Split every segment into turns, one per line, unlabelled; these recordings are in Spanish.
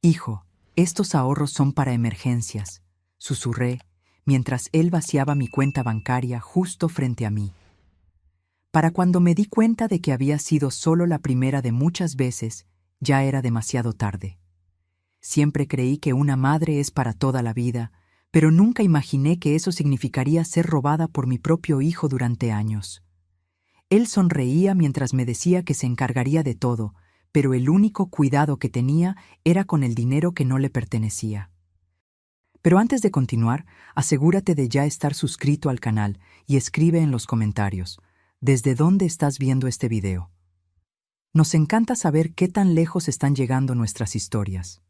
Hijo, estos ahorros son para emergencias, susurré, mientras él vaciaba mi cuenta bancaria justo frente a mí. Para cuando me di cuenta de que había sido solo la primera de muchas veces, ya era demasiado tarde. Siempre creí que una madre es para toda la vida, pero nunca imaginé que eso significaría ser robada por mi propio hijo durante años. Él sonreía mientras me decía que se encargaría de todo, pero el único cuidado que tenía era con el dinero que no le pertenecía. Pero antes de continuar, asegúrate de ya estar suscrito al canal y escribe en los comentarios, ¿desde dónde estás viendo este video? Nos encanta saber qué tan lejos están llegando nuestras historias.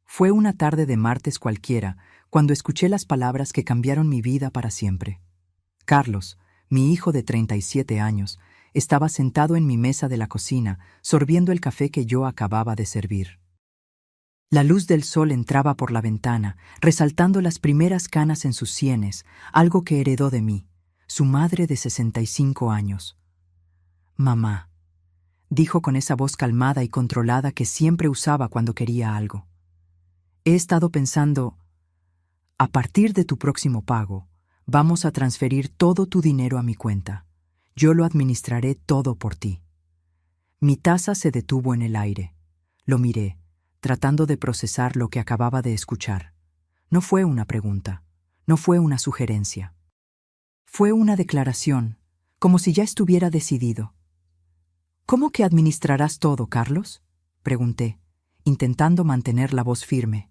Fue una tarde de martes cualquiera cuando escuché las palabras que cambiaron mi vida para siempre. Carlos, mi hijo de 37 años, estaba sentado en mi mesa de la cocina, sorbiendo el café que yo acababa de servir. La luz del sol entraba por la ventana, resaltando las primeras canas en sus sienes, algo que heredó de mí, su madre de 65 años. «Mamá», dijo con esa voz calmada y controlada que siempre usaba cuando quería algo. «He estado pensando, a partir de tu próximo pago, vamos a transferir todo tu dinero a mi cuenta. Yo lo administraré todo por ti». Mi taza se detuvo en el aire. Lo miré, tratando de procesar lo que acababa de escuchar. No fue una pregunta, no fue una sugerencia. Fue una declaración, como si ya estuviera decidido. «¿Cómo que administrarás todo, Carlos?», pregunté, intentando mantener la voz firme.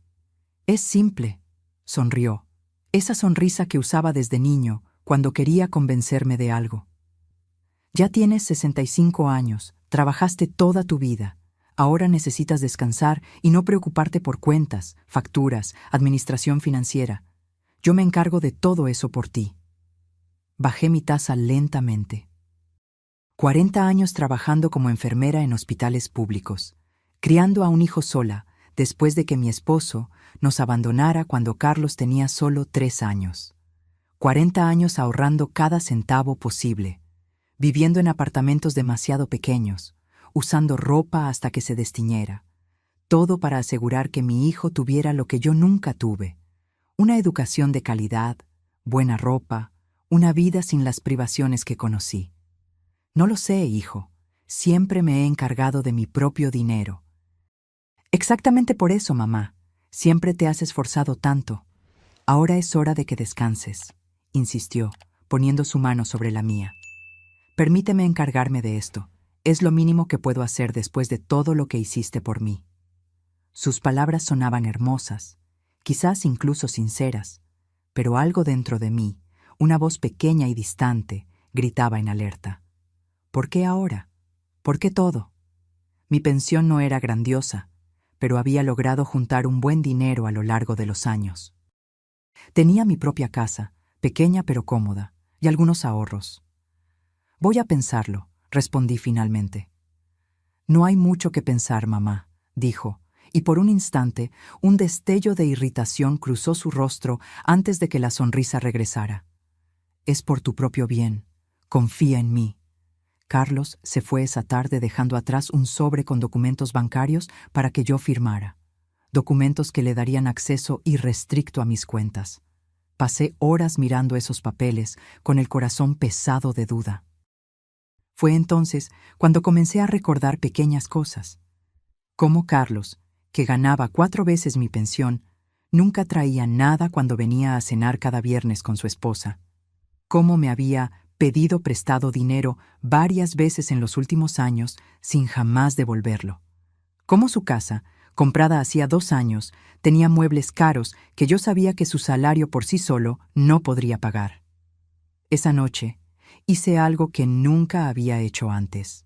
«Es simple», sonrió, esa sonrisa que usaba desde niño cuando quería convencerme de algo. «Ya tienes 65 años, trabajaste toda tu vida. Ahora necesitas descansar y no preocuparte por cuentas, facturas, administración financiera. Yo me encargo de todo eso por ti». Bajé mi taza lentamente. 40 años trabajando como enfermera en hospitales públicos, criando a un hijo sola, después de que mi esposo nos abandonara cuando Carlos tenía solo 3 años. 40 años ahorrando cada centavo posible, viviendo en apartamentos demasiado pequeños, usando ropa hasta que se destiñera. Todo para asegurar que mi hijo tuviera lo que yo nunca tuve: una educación de calidad, buena ropa, una vida sin las privaciones que conocí. No lo sé, hijo. Siempre me he encargado de mi propio dinero. Exactamente por eso, mamá. Siempre te has esforzado tanto. Ahora es hora de que descanses, insistió, poniendo su mano sobre la mía. Permíteme encargarme de esto. Es lo mínimo que puedo hacer después de todo lo que hiciste por mí. Sus palabras sonaban hermosas, quizás incluso sinceras, pero algo dentro de mí, una voz pequeña y distante, gritaba en alerta. ¿Por qué ahora? ¿Por qué todo? Mi pensión no era grandiosa, pero había logrado juntar un buen dinero a lo largo de los años. Tenía mi propia casa, pequeña pero cómoda, y algunos ahorros. «Voy a pensarlo», respondí finalmente. «No hay mucho que pensar, mamá», dijo, y por un instante un destello de irritación cruzó su rostro antes de que la sonrisa regresara. «Es por tu propio bien. Confía en mí». Carlos se fue esa tarde dejando atrás un sobre con documentos bancarios para que yo firmara. Documentos que le darían acceso irrestricto a mis cuentas. Pasé horas mirando esos papeles con el corazón pesado de duda. Fue entonces cuando comencé a recordar pequeñas cosas. Cómo Carlos, que ganaba 4 veces mi pensión, nunca traía nada cuando venía a cenar cada viernes con su esposa. Cómo me había pedido prestado dinero varias veces en los últimos años sin jamás devolverlo. Cómo su casa, comprada hacía 2 años, tenía muebles caros que yo sabía que su salario por sí solo no podría pagar. Esa noche hice algo que nunca había hecho antes.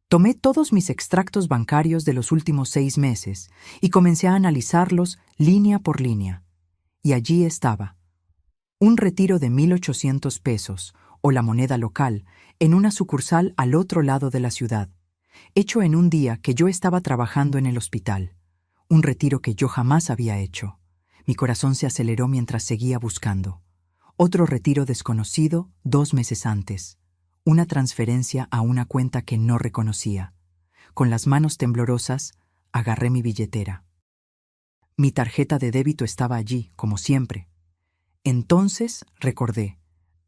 Tomé todos mis extractos bancarios de los últimos 6 meses y comencé a analizarlos línea por línea. Y allí estaba. Un retiro de 1,800 pesos, o la moneda local, en una sucursal al otro lado de la ciudad, hecho en un día que yo estaba trabajando en el hospital. Un retiro que yo jamás había hecho. Mi corazón se aceleró mientras seguía buscando. Otro retiro desconocido 2 meses antes. Una transferencia a una cuenta que no reconocía. Con las manos temblorosas, agarré mi billetera. Mi tarjeta de débito estaba allí, como siempre. Entonces recordé,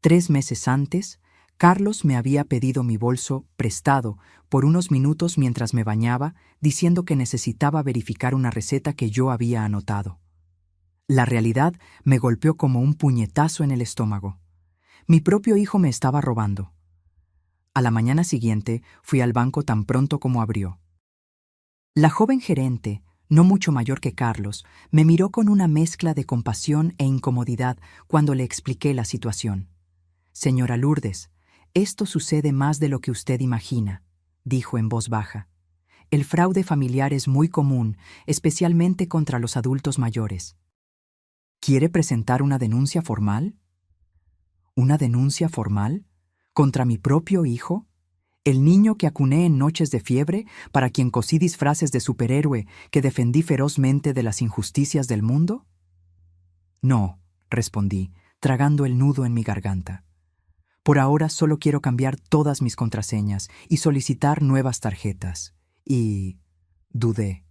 3 meses antes, Carlos me había pedido mi bolso prestado por unos minutos mientras me bañaba, diciendo que necesitaba verificar una receta que yo había anotado. La realidad me golpeó como un puñetazo en el estómago. Mi propio hijo me estaba robando. A la mañana siguiente fui al banco tan pronto como abrió. La joven gerente, no mucho mayor que Carlos, me miró con una mezcla de compasión e incomodidad cuando le expliqué la situación. «Señora Lourdes, esto sucede más de lo que usted imagina», dijo en voz baja. «El fraude familiar es muy común, especialmente contra los adultos mayores». «¿Quiere presentar una denuncia formal?» ¿Una denuncia formal? ¿Contra mi propio hijo? ¿El niño que acuné en noches de fiebre, para quien cosí disfraces de superhéroe, que defendí ferozmente de las injusticias del mundo? No, respondí, tragando el nudo en mi garganta. Por ahora solo quiero cambiar todas mis contraseñas y solicitar nuevas tarjetas. Y... dudé.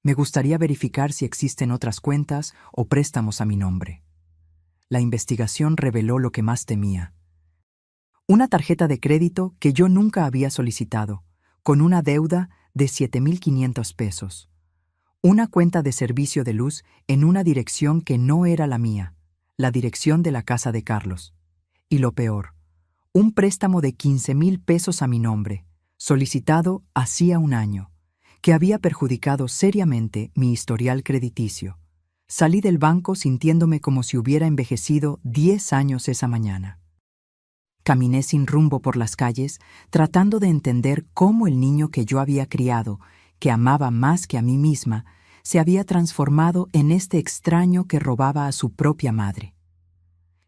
Me gustaría verificar si existen otras cuentas o préstamos a mi nombre. La investigación reveló lo que más temía. Una tarjeta de crédito que yo nunca había solicitado, con una deuda de 7,500 pesos. Una cuenta de servicio de luz en una dirección que no era la mía, la dirección de la casa de Carlos. Y lo peor, un préstamo de 15,000 pesos a mi nombre, solicitado hacía un año, que había perjudicado seriamente mi historial crediticio. Salí del banco sintiéndome como si hubiera envejecido 10 años esa mañana. Caminé sin rumbo por las calles, tratando de entender cómo el niño que yo había criado, que amaba más que a mí misma, se había transformado en este extraño que robaba a su propia madre.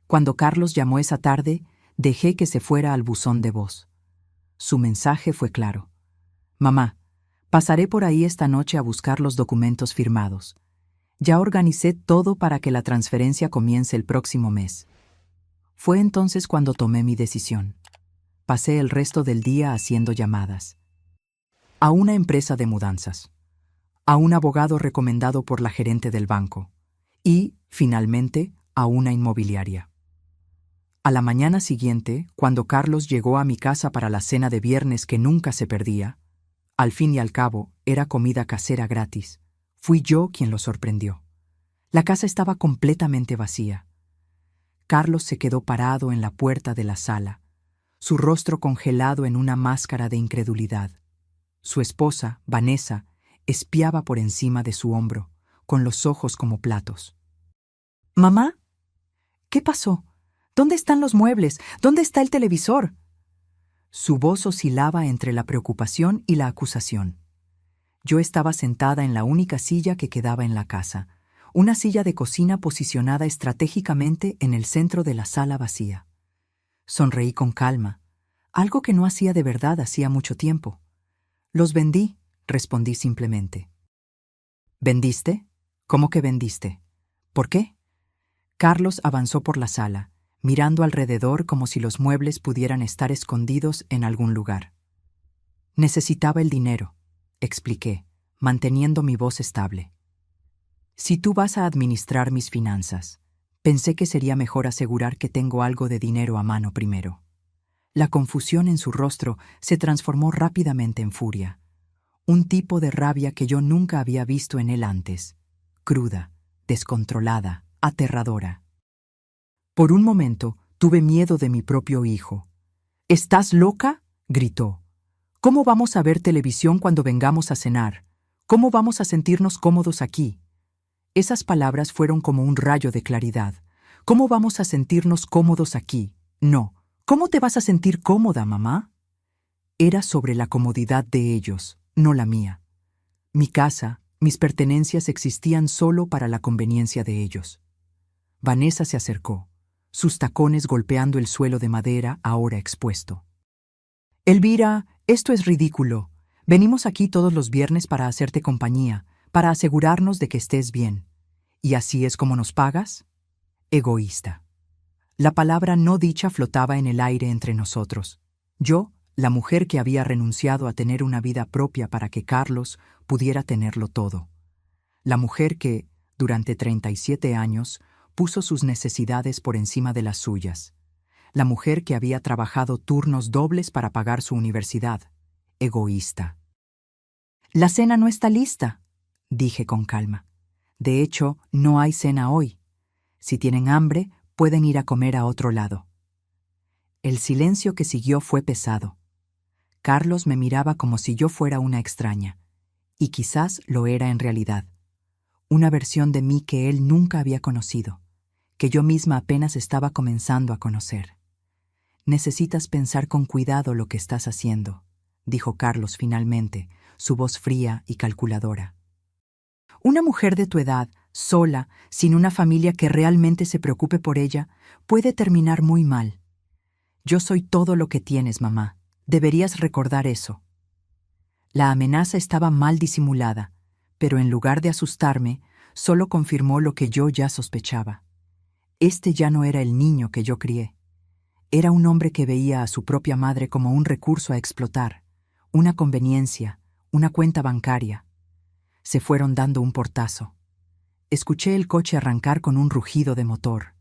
Cuando Carlos llamó esa tarde, dejé que se fuera al buzón de voz. Su mensaje fue claro. «Mamá, pasaré por ahí esta noche a buscar los documentos firmados. Ya organicé todo para que la transferencia comience el próximo mes». Fue entonces cuando tomé mi decisión. Pasé el resto del día haciendo llamadas. A una empresa de mudanzas, a un abogado recomendado por la gerente del banco y, finalmente, a una inmobiliaria. A la mañana siguiente, cuando Carlos llegó a mi casa para la cena de viernes que nunca se perdía, al fin y al cabo era comida casera gratis, fui yo quien lo sorprendió. La casa estaba completamente vacía. Carlos se quedó parado en la puerta de la sala, su rostro congelado en una máscara de incredulidad. Su esposa, Vanessa, espiaba por encima de su hombro, con los ojos como platos. «¿Mamá? ¿Qué pasó? ¿Dónde están los muebles? ¿Dónde está el televisor?» Su voz oscilaba entre la preocupación y la acusación. Yo estaba sentada en la única silla que quedaba en la casa, una silla de cocina posicionada estratégicamente en el centro de la sala vacía. Sonreí con calma, algo que no hacía de verdad hacía mucho tiempo. «Los vendí», respondí simplemente. «¿Vendiste? ¿Cómo que vendiste? ¿Por qué?» Carlos avanzó por la sala, mirando alrededor como si los muebles pudieran estar escondidos en algún lugar. «Necesitaba el dinero», expliqué, manteniendo mi voz estable. «Si tú vas a administrar mis finanzas, pensé que sería mejor asegurar que tengo algo de dinero a mano primero». La confusión en su rostro se transformó rápidamente en furia, un tipo de rabia que yo nunca había visto en él antes, cruda, descontrolada, aterradora. Por un momento tuve miedo de mi propio hijo. «¿Estás loca?», gritó. «¿Cómo vamos a ver televisión cuando vengamos a cenar? ¿Cómo vamos a sentirnos cómodos aquí?» Esas palabras fueron como un rayo de claridad. «¿Cómo vamos a sentirnos cómodos aquí? No. ¿Cómo te vas a sentir cómoda, mamá?» Era sobre la comodidad de ellos, no la mía. Mi casa, mis pertenencias existían solo para la conveniencia de ellos. Vanessa se acercó, sus tacones golpeando el suelo de madera ahora expuesto. «Elvira, esto es ridículo. Venimos aquí todos los viernes para hacerte compañía, para asegurarnos de que estés bien. ¿Y así es como nos pagas?» Egoísta. La palabra no dicha flotaba en el aire entre nosotros. Yo, la mujer que había renunciado a tener una vida propia para que Carlos pudiera tenerlo todo. La mujer que, durante 37 años, puso sus necesidades por encima de las suyas. La mujer que había trabajado turnos dobles para pagar su universidad. Egoísta. «La cena no está lista», dije con calma. «De hecho, no hay cena hoy. Si tienen hambre, pueden ir a comer a otro lado». El silencio que siguió fue pesado. Carlos me miraba como si yo fuera una extraña, y quizás lo era en realidad. Una versión de mí que él nunca había conocido, que yo misma apenas estaba comenzando a conocer. «Necesitas pensar con cuidado lo que estás haciendo», dijo Carlos finalmente, su voz fría y calculadora. «Una mujer de tu edad, sola, sin una familia que realmente se preocupe por ella, puede terminar muy mal. Yo soy todo lo que tienes, mamá. Deberías recordar eso». La amenaza estaba mal disimulada, pero en lugar de asustarme, solo confirmó lo que yo ya sospechaba. Este ya no era el niño que yo crié. Era un hombre que veía a su propia madre como un recurso a explotar, una conveniencia, una cuenta bancaria. Se fueron dando un portazo. Escuché el coche arrancar con un rugido de motor.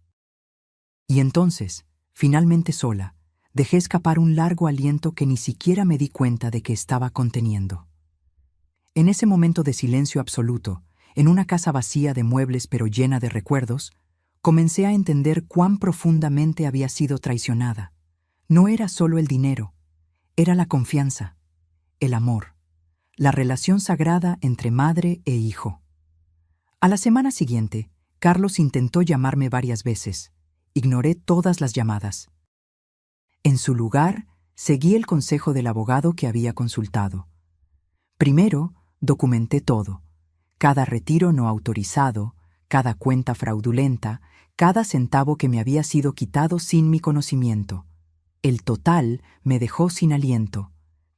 Y entonces, finalmente sola, dejé escapar un largo aliento que ni siquiera me di cuenta de que estaba conteniendo. En ese momento de silencio absoluto, en una casa vacía de muebles pero llena de recuerdos, comencé a entender cuán profundamente había sido traicionada. No era solo el dinero, era la confianza, el amor, la relación sagrada entre madre e hijo. A la semana siguiente, Carlos intentó llamarme varias veces. Ignoré todas las llamadas. En su lugar, seguí el consejo del abogado que había consultado. Primero, documenté todo: cada retiro no autorizado, cada cuenta fraudulenta, cada centavo que me había sido quitado sin mi conocimiento. El total me dejó sin aliento: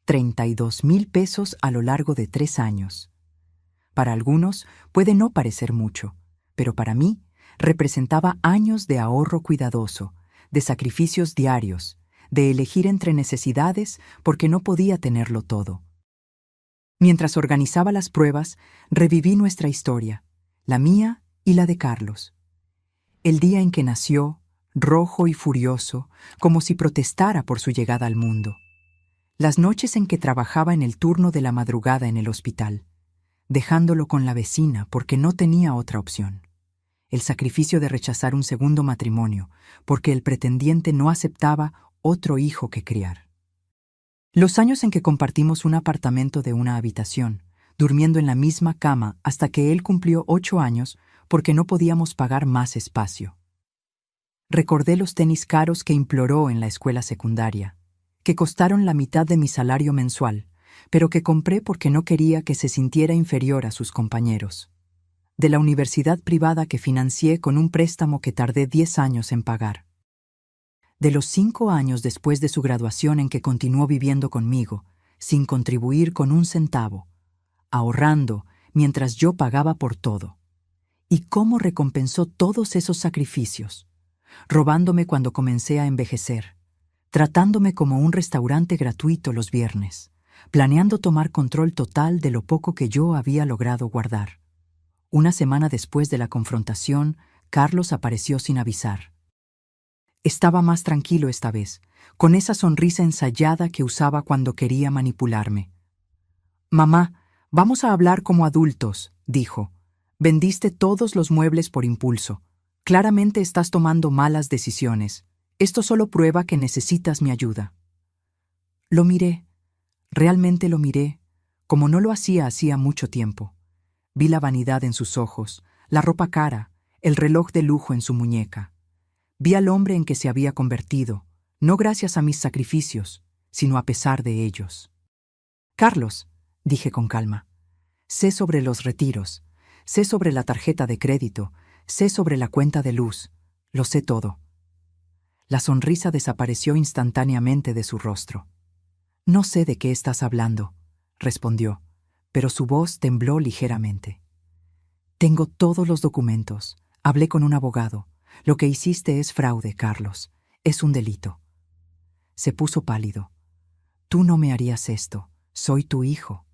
32,000 pesos a lo largo de 3 años. Para algunos puede no parecer mucho, pero para mí representaba años de ahorro cuidadoso, de sacrificios diarios, de elegir entre necesidades porque no podía tenerlo todo. Mientras organizaba las pruebas, reviví nuestra historia, la mía y la de Carlos. El día en que nació, rojo y furioso, como si protestara por su llegada al mundo. Las noches en que trabajaba en el turno de la madrugada en el hospital, dejándolo con la vecina porque no tenía otra opción. El sacrificio de rechazar un segundo matrimonio porque el pretendiente no aceptaba otro hijo que criar. Los años en que compartimos un apartamento de una habitación, durmiendo en la misma cama hasta que él cumplió 8 años porque no podíamos pagar más espacio. Recordé los tenis caros que imploró en la escuela secundaria, que costaron la mitad de mi salario mensual, pero que compré porque no quería que se sintiera inferior a sus compañeros. De la universidad privada que financié con un préstamo que tardé 10 años en pagar. De los 5 años después de su graduación en que continuó viviendo conmigo, sin contribuir con un centavo, ahorrando mientras yo pagaba por todo. ¿Y cómo recompensó todos esos sacrificios? Robándome cuando comencé a envejecer, tratándome como un restaurante gratuito los viernes, planeando tomar control total de lo poco que yo había logrado guardar. Una semana después de la confrontación, Carlos apareció sin avisar. Estaba más tranquilo esta vez, con esa sonrisa ensayada que usaba cuando quería manipularme. «Mamá, vamos a hablar como adultos», dijo. «Vendiste todos los muebles por impulso. Claramente estás tomando malas decisiones. Esto solo prueba que necesitas mi ayuda». Lo miré. Realmente lo miré, como no lo hacía mucho tiempo. Vi la vanidad en sus ojos, la ropa cara, el reloj de lujo en su muñeca. Vi al hombre en que se había convertido, no gracias a mis sacrificios, sino a pesar de ellos. «Carlos», dije con calma, «sé sobre los retiros, sé sobre la tarjeta de crédito, sé sobre la cuenta de luz, lo sé todo». La sonrisa desapareció instantáneamente de su rostro. «No sé de qué estás hablando», respondió, pero su voz tembló ligeramente. «Tengo todos los documentos. Hablé con un abogado. Lo que hiciste es fraude, Carlos. Es un delito». Se puso pálido. «Tú no me harías esto. Soy tu hijo».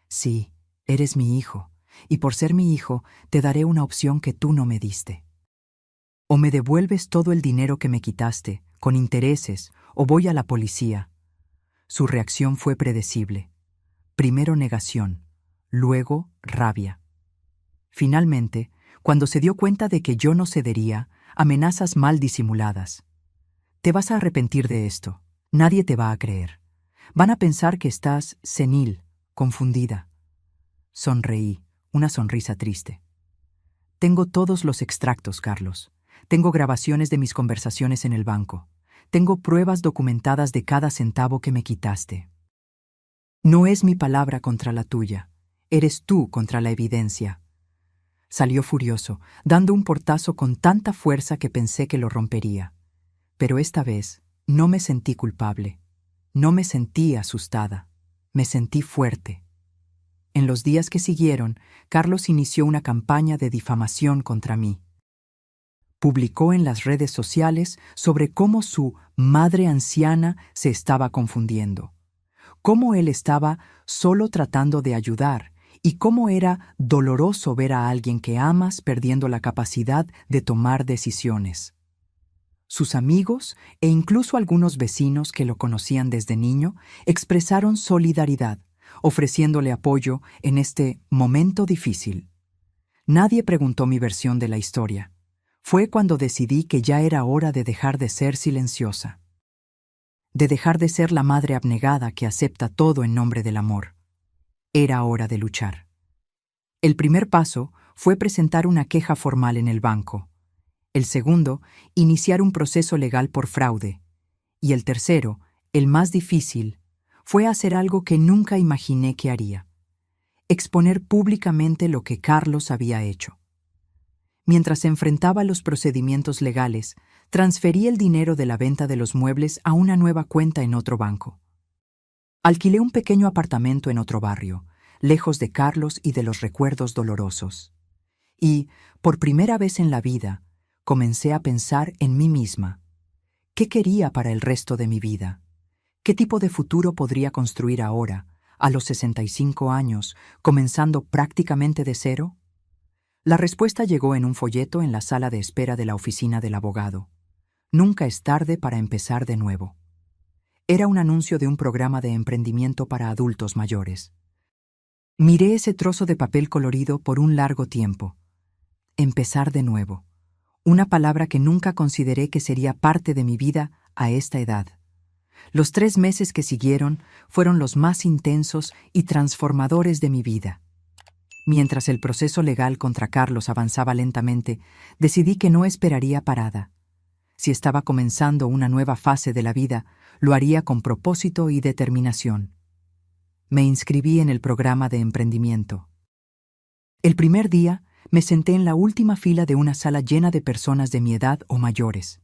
«Sí, eres mi hijo. y por ser mi hijo, te daré una opción que tú no me diste. O me devuelves todo el dinero que me quitaste, con intereses, o voy a la policía. Su reacción fue predecible. Primero negación, luego rabia. Finalmente, cuando se dio cuenta de que yo no cedería, amenazas mal disimuladas. Te vas a arrepentir de esto. Nadie te va a creer. Van a pensar que estás senil, confundida. Sonreí, una sonrisa triste. Tengo todos los extractos, Carlos. Tengo grabaciones de mis conversaciones en el banco. Tengo pruebas documentadas de cada centavo que me quitaste. No es mi palabra contra la tuya. Eres tú contra la evidencia. Salió furioso, dando un portazo con tanta fuerza que pensé que lo rompería. Pero esta vez no me sentí culpable. No me sentí asustada. Me sentí fuerte. En los días que siguieron, Carlos inició una campaña de difamación contra mí. Publicó en las redes sociales sobre cómo su madre anciana se estaba confundiendo, cómo él estaba solo tratando de ayudar y cómo era doloroso ver a alguien que amas perdiendo la capacidad de tomar decisiones. Sus amigos e incluso algunos vecinos que lo conocían desde niño expresaron solidaridad, ofreciéndole apoyo en este momento difícil. Nadie preguntó mi versión de la historia. Fue cuando decidí que ya era hora de dejar de ser silenciosa, de dejar de ser la madre abnegada que acepta todo en nombre del amor. Era hora de luchar. El primer paso fue presentar una queja formal en el banco. El segundo, iniciar un proceso legal por fraude. Y el tercero, el más difícil, fue hacer algo que nunca imaginé que haría: exponer públicamente lo que Carlos había hecho. Mientras enfrentaba los procedimientos legales, transferí el dinero de la venta de los muebles a una nueva cuenta en otro banco. Alquilé un pequeño apartamento en otro barrio, lejos de Carlos y de los recuerdos dolorosos. Y, por primera vez en la vida, comencé a pensar en mí misma. ¿Qué quería para el resto de mi vida? ¿Qué tipo de futuro podría construir ahora, a los 65 años, comenzando prácticamente de cero? La respuesta llegó en un folleto en la sala de espera de la oficina del abogado. Nunca es tarde para empezar de nuevo. Era un anuncio de un programa de emprendimiento para adultos mayores. Miré ese trozo de papel colorido por un largo tiempo. Empezar de nuevo. Una palabra que nunca consideré que sería parte de mi vida a esta edad. Los 3 meses que siguieron fueron los más intensos y transformadores de mi vida. Mientras el proceso legal contra Carlos avanzaba lentamente, decidí que no esperaría parada. Si estaba comenzando una nueva fase de la vida, lo haría con propósito y determinación. Me inscribí en el programa de emprendimiento. El primer día, me senté en la última fila de una sala llena de personas de mi edad o mayores.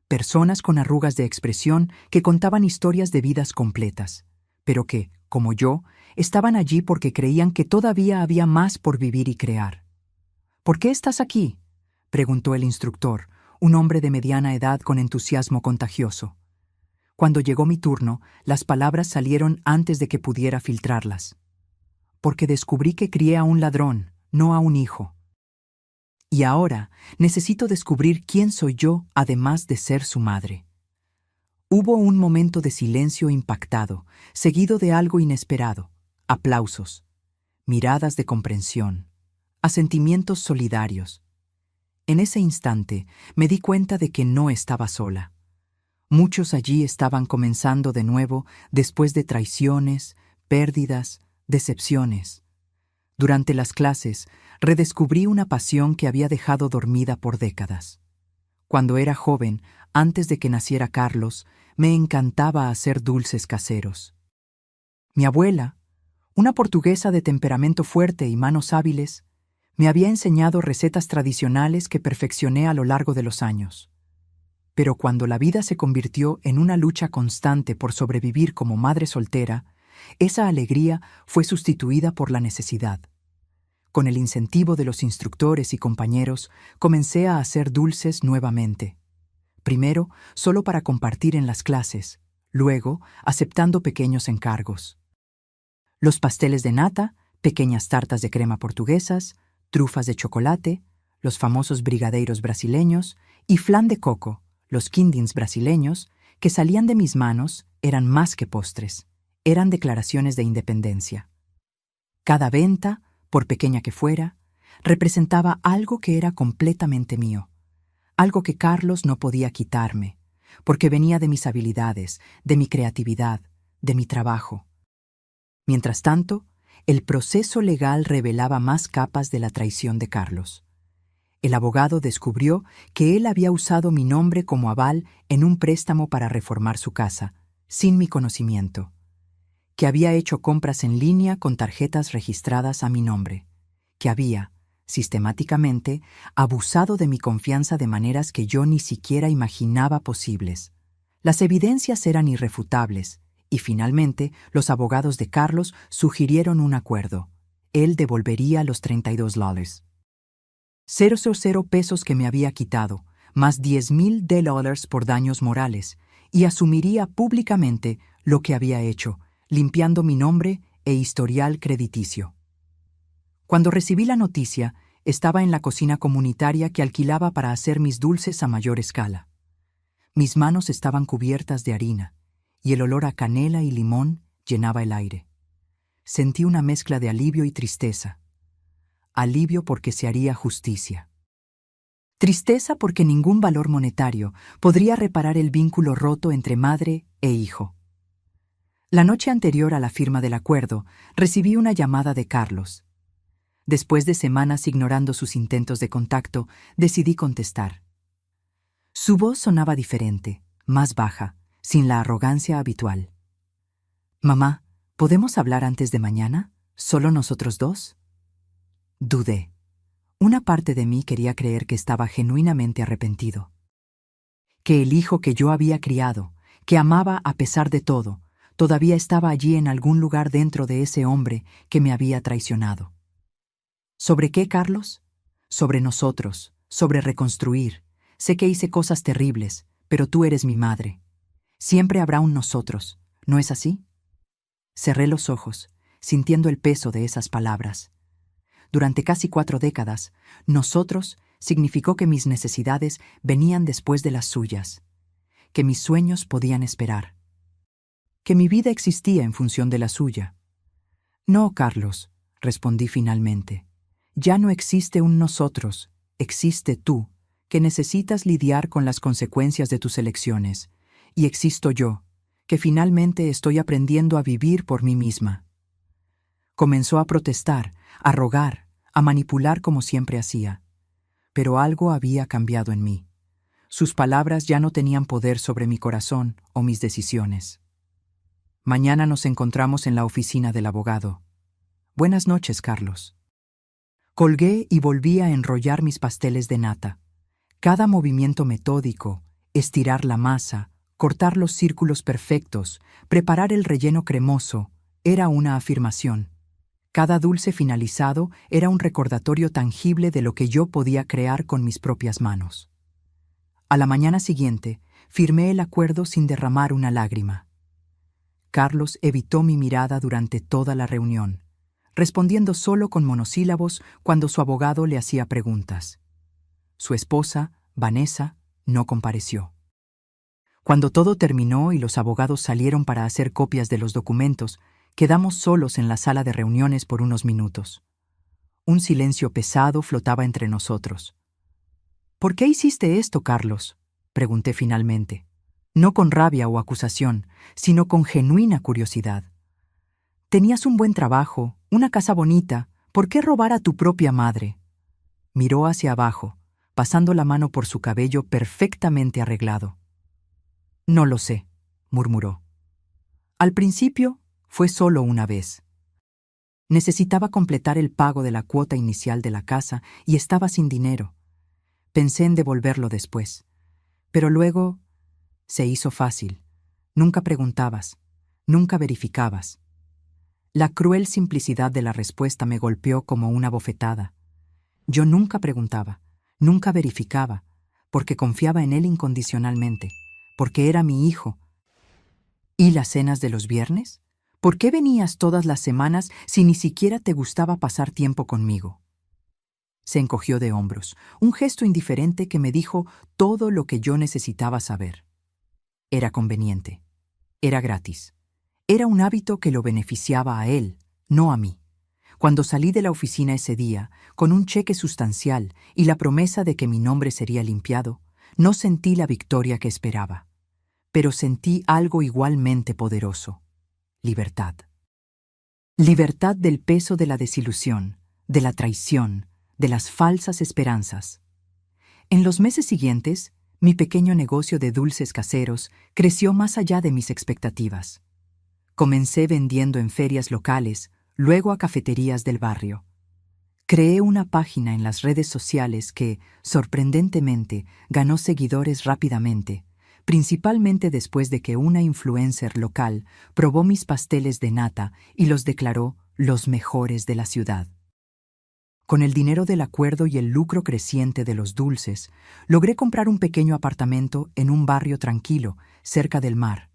Personas con arrugas de expresión que contaban historias de vidas completas, pero que, como yo, estaban allí porque creían que todavía había más por vivir y crear. ¿Por qué estás aquí?, preguntó el instructor, un hombre de mediana edad con entusiasmo contagioso. Cuando llegó mi turno, las palabras salieron antes de que pudiera filtrarlas. Porque descubrí que crié a un ladrón, no a un hijo. Y ahora necesito descubrir quién soy yo, además de ser su madre. Hubo un momento de silencio impactado, seguido de algo inesperado: aplausos, miradas de comprensión, asentimientos solidarios. En ese instante me di cuenta de que no estaba sola. Muchos allí estaban comenzando de nuevo después de traiciones, pérdidas, decepciones. Durante las clases, redescubrí una pasión que había dejado dormida por décadas. Cuando era joven, antes de que naciera Carlos, me encantaba hacer dulces caseros. Mi abuela, una portuguesa de temperamento fuerte y manos hábiles, me había enseñado recetas tradicionales que perfeccioné a lo largo de los años. Pero cuando la vida se convirtió en una lucha constante por sobrevivir como madre soltera, esa alegría fue sustituida por la necesidad. Con el incentivo de los instructores y compañeros, comencé a hacer dulces nuevamente. Primero, solo para compartir en las clases, luego, aceptando pequeños encargos. Los pasteles de nata, pequeñas tartas de crema portuguesas, trufas de chocolate, los famosos brigadeiros brasileños y flan de coco, los quindins brasileños, que salían de mis manos, eran más que postres, eran declaraciones de independencia. Cada venta, por pequeña que fuera, representaba algo que era completamente mío, algo que Carlos no podía quitarme, porque venía de mis habilidades, de mi creatividad, de mi trabajo. Mientras tanto, el proceso legal revelaba más capas de la traición de Carlos. El abogado descubrió que él había usado mi nombre como aval en un préstamo para reformar su casa, sin mi conocimiento, que había hecho compras en línea con tarjetas registradas a mi nombre, que había, sistemáticamente, abusado de mi confianza de maneras que yo ni siquiera imaginaba posibles. Las evidencias eran irrefutables, y finalmente los abogados de Carlos sugirieron un acuerdo. Él devolvería los $32. 000 pesos que me había quitado, más $10,000 por daños morales, y asumiría públicamente lo que había hecho, limpiando mi nombre e historial crediticio. Cuando recibí la noticia, estaba en la cocina comunitaria que alquilaba para hacer mis dulces a mayor escala. Mis manos estaban cubiertas de harina, y el olor a canela y limón llenaba el aire. Sentí una mezcla de alivio y tristeza. Alivio porque se haría justicia. Tristeza porque ningún valor monetario podría reparar el vínculo roto entre madre e hijo. La noche anterior a la firma del acuerdo, recibí una llamada de Carlos. Después de semanas ignorando sus intentos de contacto, decidí contestar. Su voz sonaba diferente, más baja, sin la arrogancia habitual. «Mamá, ¿podemos hablar antes de mañana? ¿Solo nosotros dos?» Dudé. Una parte de mí quería creer que estaba genuinamente arrepentido. Que el hijo que yo había criado, que amaba a pesar de todo, todavía estaba allí en algún lugar dentro de ese hombre que me había traicionado. ¿Sobre qué, Carlos? Sobre nosotros, sobre reconstruir. Sé que hice cosas terribles, pero tú eres mi madre. Siempre habrá un nosotros, ¿no es así? Cerré los ojos, sintiendo el peso de esas palabras. Durante casi 4 décadas, nosotros significó que mis necesidades venían después de las suyas, que mis sueños podían esperar, que mi vida existía en función de la suya. No, Carlos, respondí finalmente. Ya no existe un nosotros, existe tú, que necesitas lidiar con las consecuencias de tus elecciones, y existo yo, que finalmente estoy aprendiendo a vivir por mí misma. Comenzó a protestar, a rogar, a manipular como siempre hacía. Pero algo había cambiado en mí. Sus palabras ya no tenían poder sobre mi corazón o mis decisiones. Mañana nos encontramos en la oficina del abogado. Buenas noches, Carlos. Colgué y volví a enrollar mis pasteles de nata. Cada movimiento metódico, estirar la masa, cortar los círculos perfectos, preparar el relleno cremoso, era una afirmación. Cada dulce finalizado era un recordatorio tangible de lo que yo podía crear con mis propias manos. A la mañana siguiente, firmé el acuerdo sin derramar una lágrima. Carlos evitó mi mirada durante toda la reunión, respondiendo solo con monosílabos cuando su abogado le hacía preguntas. Su esposa, Vanessa, no compareció. Cuando todo terminó y los abogados salieron para hacer copias de los documentos, quedamos solos en la sala de reuniones por unos minutos. Un silencio pesado flotaba entre nosotros. ¿Por qué hiciste esto, Carlos?, pregunté finalmente. No con rabia o acusación, sino con genuina curiosidad. Tenías un buen trabajo, una casa bonita. ¿Por qué robar a tu propia madre? Miró hacia abajo, pasando la mano por su cabello perfectamente arreglado. No lo sé, murmuró. Al principio fue solo una vez. Necesitaba completar el pago de la cuota inicial de la casa y estaba sin dinero. Pensé en devolverlo después. Pero luego se hizo fácil. Nunca preguntabas, nunca verificabas. La cruel simplicidad de la respuesta me golpeó como una bofetada. Yo nunca preguntaba, nunca verificaba, porque confiaba en él incondicionalmente, porque era mi hijo. ¿Y las cenas de los viernes? ¿Por qué venías todas las semanas si ni siquiera te gustaba pasar tiempo conmigo? Se encogió de hombros, un gesto indiferente que me dijo todo lo que yo necesitaba saber. Era conveniente. Era gratis. Era un hábito que lo beneficiaba a él, no a mí. Cuando salí de la oficina ese día, con un cheque sustancial y la promesa de que mi nombre sería limpiado, no sentí la victoria que esperaba. Pero sentí algo igualmente poderoso: libertad. Libertad del peso de la desilusión, de la traición, de las falsas esperanzas. En los meses siguientes, mi pequeño negocio de dulces caseros creció más allá de mis expectativas. Comencé vendiendo en ferias locales, luego a cafeterías del barrio. Creé una página en las redes sociales que, sorprendentemente, ganó seguidores rápidamente, principalmente después de que una influencer local probó mis pasteles de nata y los declaró los mejores de la ciudad. Con el dinero del acuerdo y el lucro creciente de los dulces, logré comprar un pequeño apartamento en un barrio tranquilo, cerca del mar.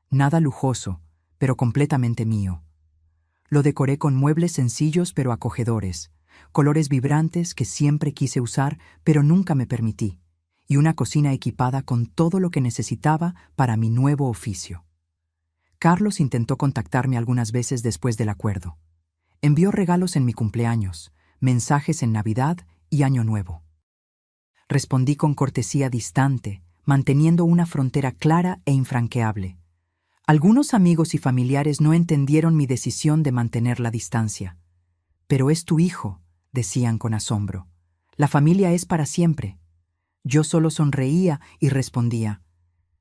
Nada lujoso, pero completamente mío. Lo decoré con muebles sencillos pero acogedores, colores vibrantes que siempre quise usar pero nunca me permití, y una cocina equipada con todo lo que necesitaba para mi nuevo oficio. Carlos intentó contactarme algunas veces después del acuerdo. Envió regalos en mi cumpleaños, mensajes en Navidad y Año Nuevo. Respondí con cortesía distante, manteniendo una frontera clara e infranqueable. Algunos amigos y familiares no entendieron mi decisión de mantener la distancia. «Pero es tu hijo», decían con asombro. «La familia es para siempre». Yo solo sonreía y respondía: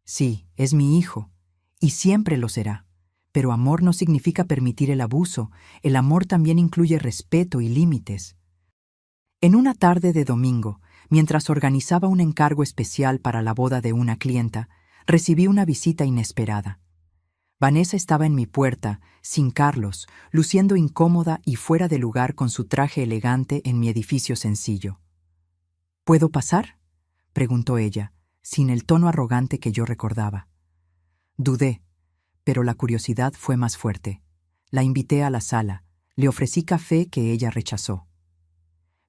«Sí, es mi hijo, y siempre lo será. Pero amor no significa permitir el abuso, el amor también incluye respeto y límites». En una tarde de domingo, mientras organizaba un encargo especial para la boda de una clienta, recibí una visita inesperada. Vanessa estaba en mi puerta, sin Carlos, luciendo incómoda y fuera de lugar con su traje elegante en mi edificio sencillo. «¿Puedo pasar?», preguntó ella, sin el tono arrogante que yo recordaba. Dudé, pero la curiosidad fue más fuerte. La invité a la sala, le ofrecí café que ella rechazó.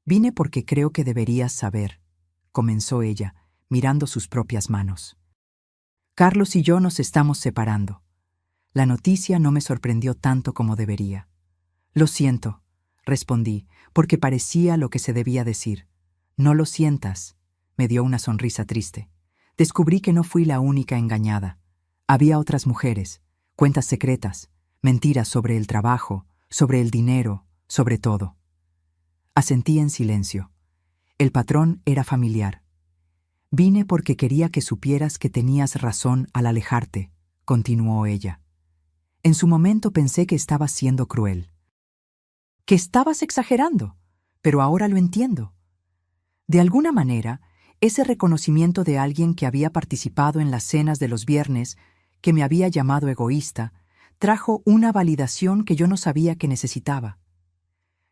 «Vine porque creo que deberías saber», comenzó ella, mirando sus propias manos. «Carlos y yo nos estamos separando». La noticia no me sorprendió tanto como debería. «Lo siento», respondí, porque parecía lo que se debía decir. «No lo sientas», me dio una sonrisa triste. Descubrí que no fui la única engañada. Había otras mujeres, cuentas secretas, mentiras sobre el trabajo, sobre el dinero, sobre todo. Asentí en silencio. El patrón era familiar. «Vine porque quería que supieras que tenías razón al alejarte», continuó ella. En su momento pensé que estabas siendo cruel. Que estabas exagerando, pero ahora lo entiendo. De alguna manera, ese reconocimiento de alguien que había participado en las cenas de los viernes, que me había llamado egoísta, trajo una validación que yo no sabía que necesitaba.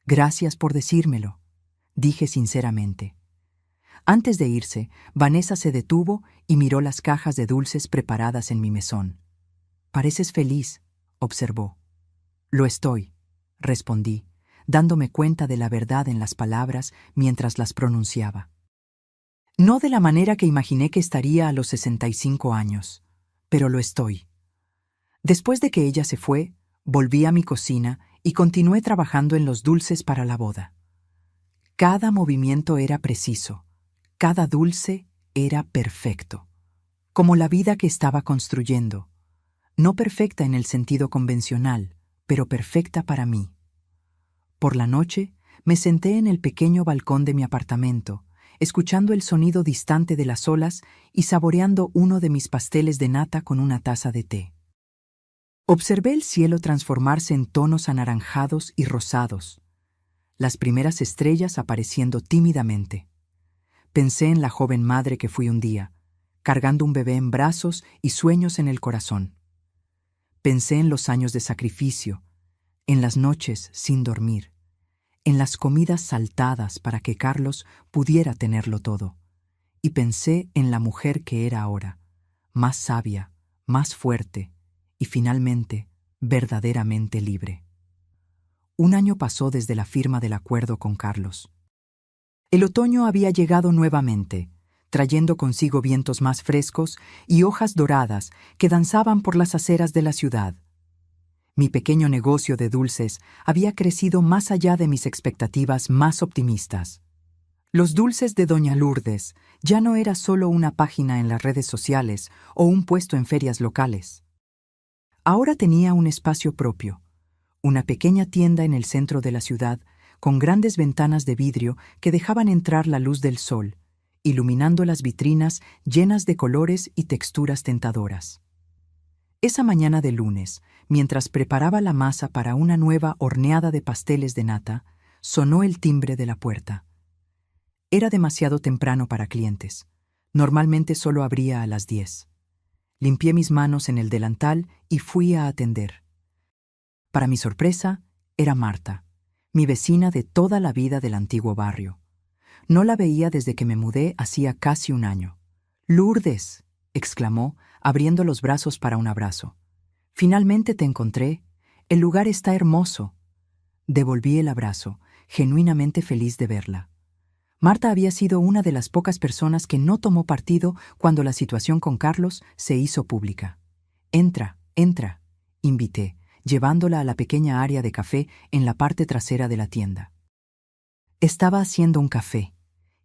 «Gracias por decírmelo», dije sinceramente. Antes de irse, Vanessa se detuvo y miró las cajas de dulces preparadas en mi mesón. «Pareces feliz», observó. «Lo estoy», respondí, dándome cuenta de la verdad en las palabras mientras las pronunciaba. No de la manera que imaginé que estaría a los 65 años, pero lo estoy. Después de que ella se fue, volví a mi cocina y continué trabajando en los dulces para la boda. Cada movimiento era preciso, cada dulce era perfecto, como la vida que estaba construyendo. No perfecta en el sentido convencional, pero perfecta para mí. Por la noche, me senté en el pequeño balcón de mi apartamento, escuchando el sonido distante de las olas y saboreando uno de mis pasteles de nata con una taza de té. Observé el cielo transformarse en tonos anaranjados y rosados, las primeras estrellas apareciendo tímidamente. Pensé en la joven madre que fui un día, cargando un bebé en brazos y sueños en el corazón. Pensé en los años de sacrificio, en las noches sin dormir, en las comidas saltadas para que Carlos pudiera tenerlo todo. Y pensé en la mujer que era ahora, más sabia, más fuerte y finalmente verdaderamente libre. Un año pasó desde la firma del acuerdo con Carlos. El otoño había llegado nuevamente, trayendo consigo vientos más frescos y hojas doradas que danzaban por las aceras de la ciudad. Mi pequeño negocio de dulces había crecido más allá de mis expectativas más optimistas. Los dulces de Doña Lourdes ya no era solo una página en las redes sociales o un puesto en ferias locales. Ahora tenía un espacio propio, una pequeña tienda en el centro de la ciudad con grandes ventanas de vidrio que dejaban entrar la luz del sol, iluminando las vitrinas llenas de colores y texturas tentadoras. Esa mañana de lunes, mientras preparaba la masa para una nueva horneada de pasteles de nata, sonó el timbre de la puerta. Era demasiado temprano para clientes. Normalmente solo abría a las 10. Limpié mis manos en el delantal y fui a atender. Para mi sorpresa, era Marta, mi vecina de toda la vida del antiguo barrio. No la veía desde que me mudé hacía casi un año. «¡Lourdes!», exclamó, abriendo los brazos para un abrazo. «Finalmente te encontré. El lugar está hermoso». Devolví el abrazo, genuinamente feliz de verla. Marta había sido una de las pocas personas que no tomó partido cuando la situación con Carlos se hizo pública. «Entra, entra», invité, llevándola a la pequeña área de café en la parte trasera de la tienda. Estaba haciendo un café.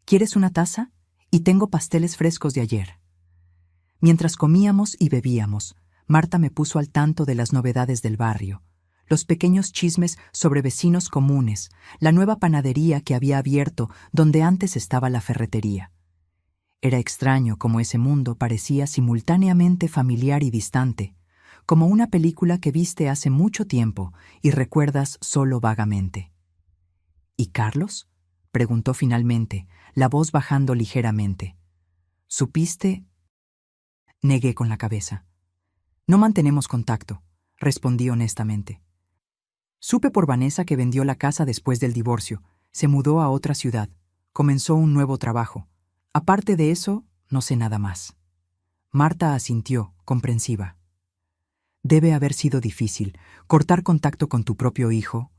¿Quieres una taza? Y tengo pasteles frescos de ayer. Mientras comíamos y bebíamos, Marta me puso al tanto de las novedades del barrio, los pequeños chismes sobre vecinos comunes, la nueva panadería que había abierto donde antes estaba la ferretería. Era extraño cómo ese mundo parecía simultáneamente familiar y distante, como una película que viste hace mucho tiempo y recuerdas solo vagamente. ¿Y Carlos?, preguntó finalmente, la voz bajando ligeramente. ¿Supiste? Negué con la cabeza. No mantenemos contacto, respondí honestamente. Supe por Vanessa que vendió la casa después del divorcio, se mudó a otra ciudad, comenzó un nuevo trabajo. Aparte de eso, no sé nada más. Marta asintió, comprensiva. Debe haber sido difícil, cortar contacto con tu propio hijo.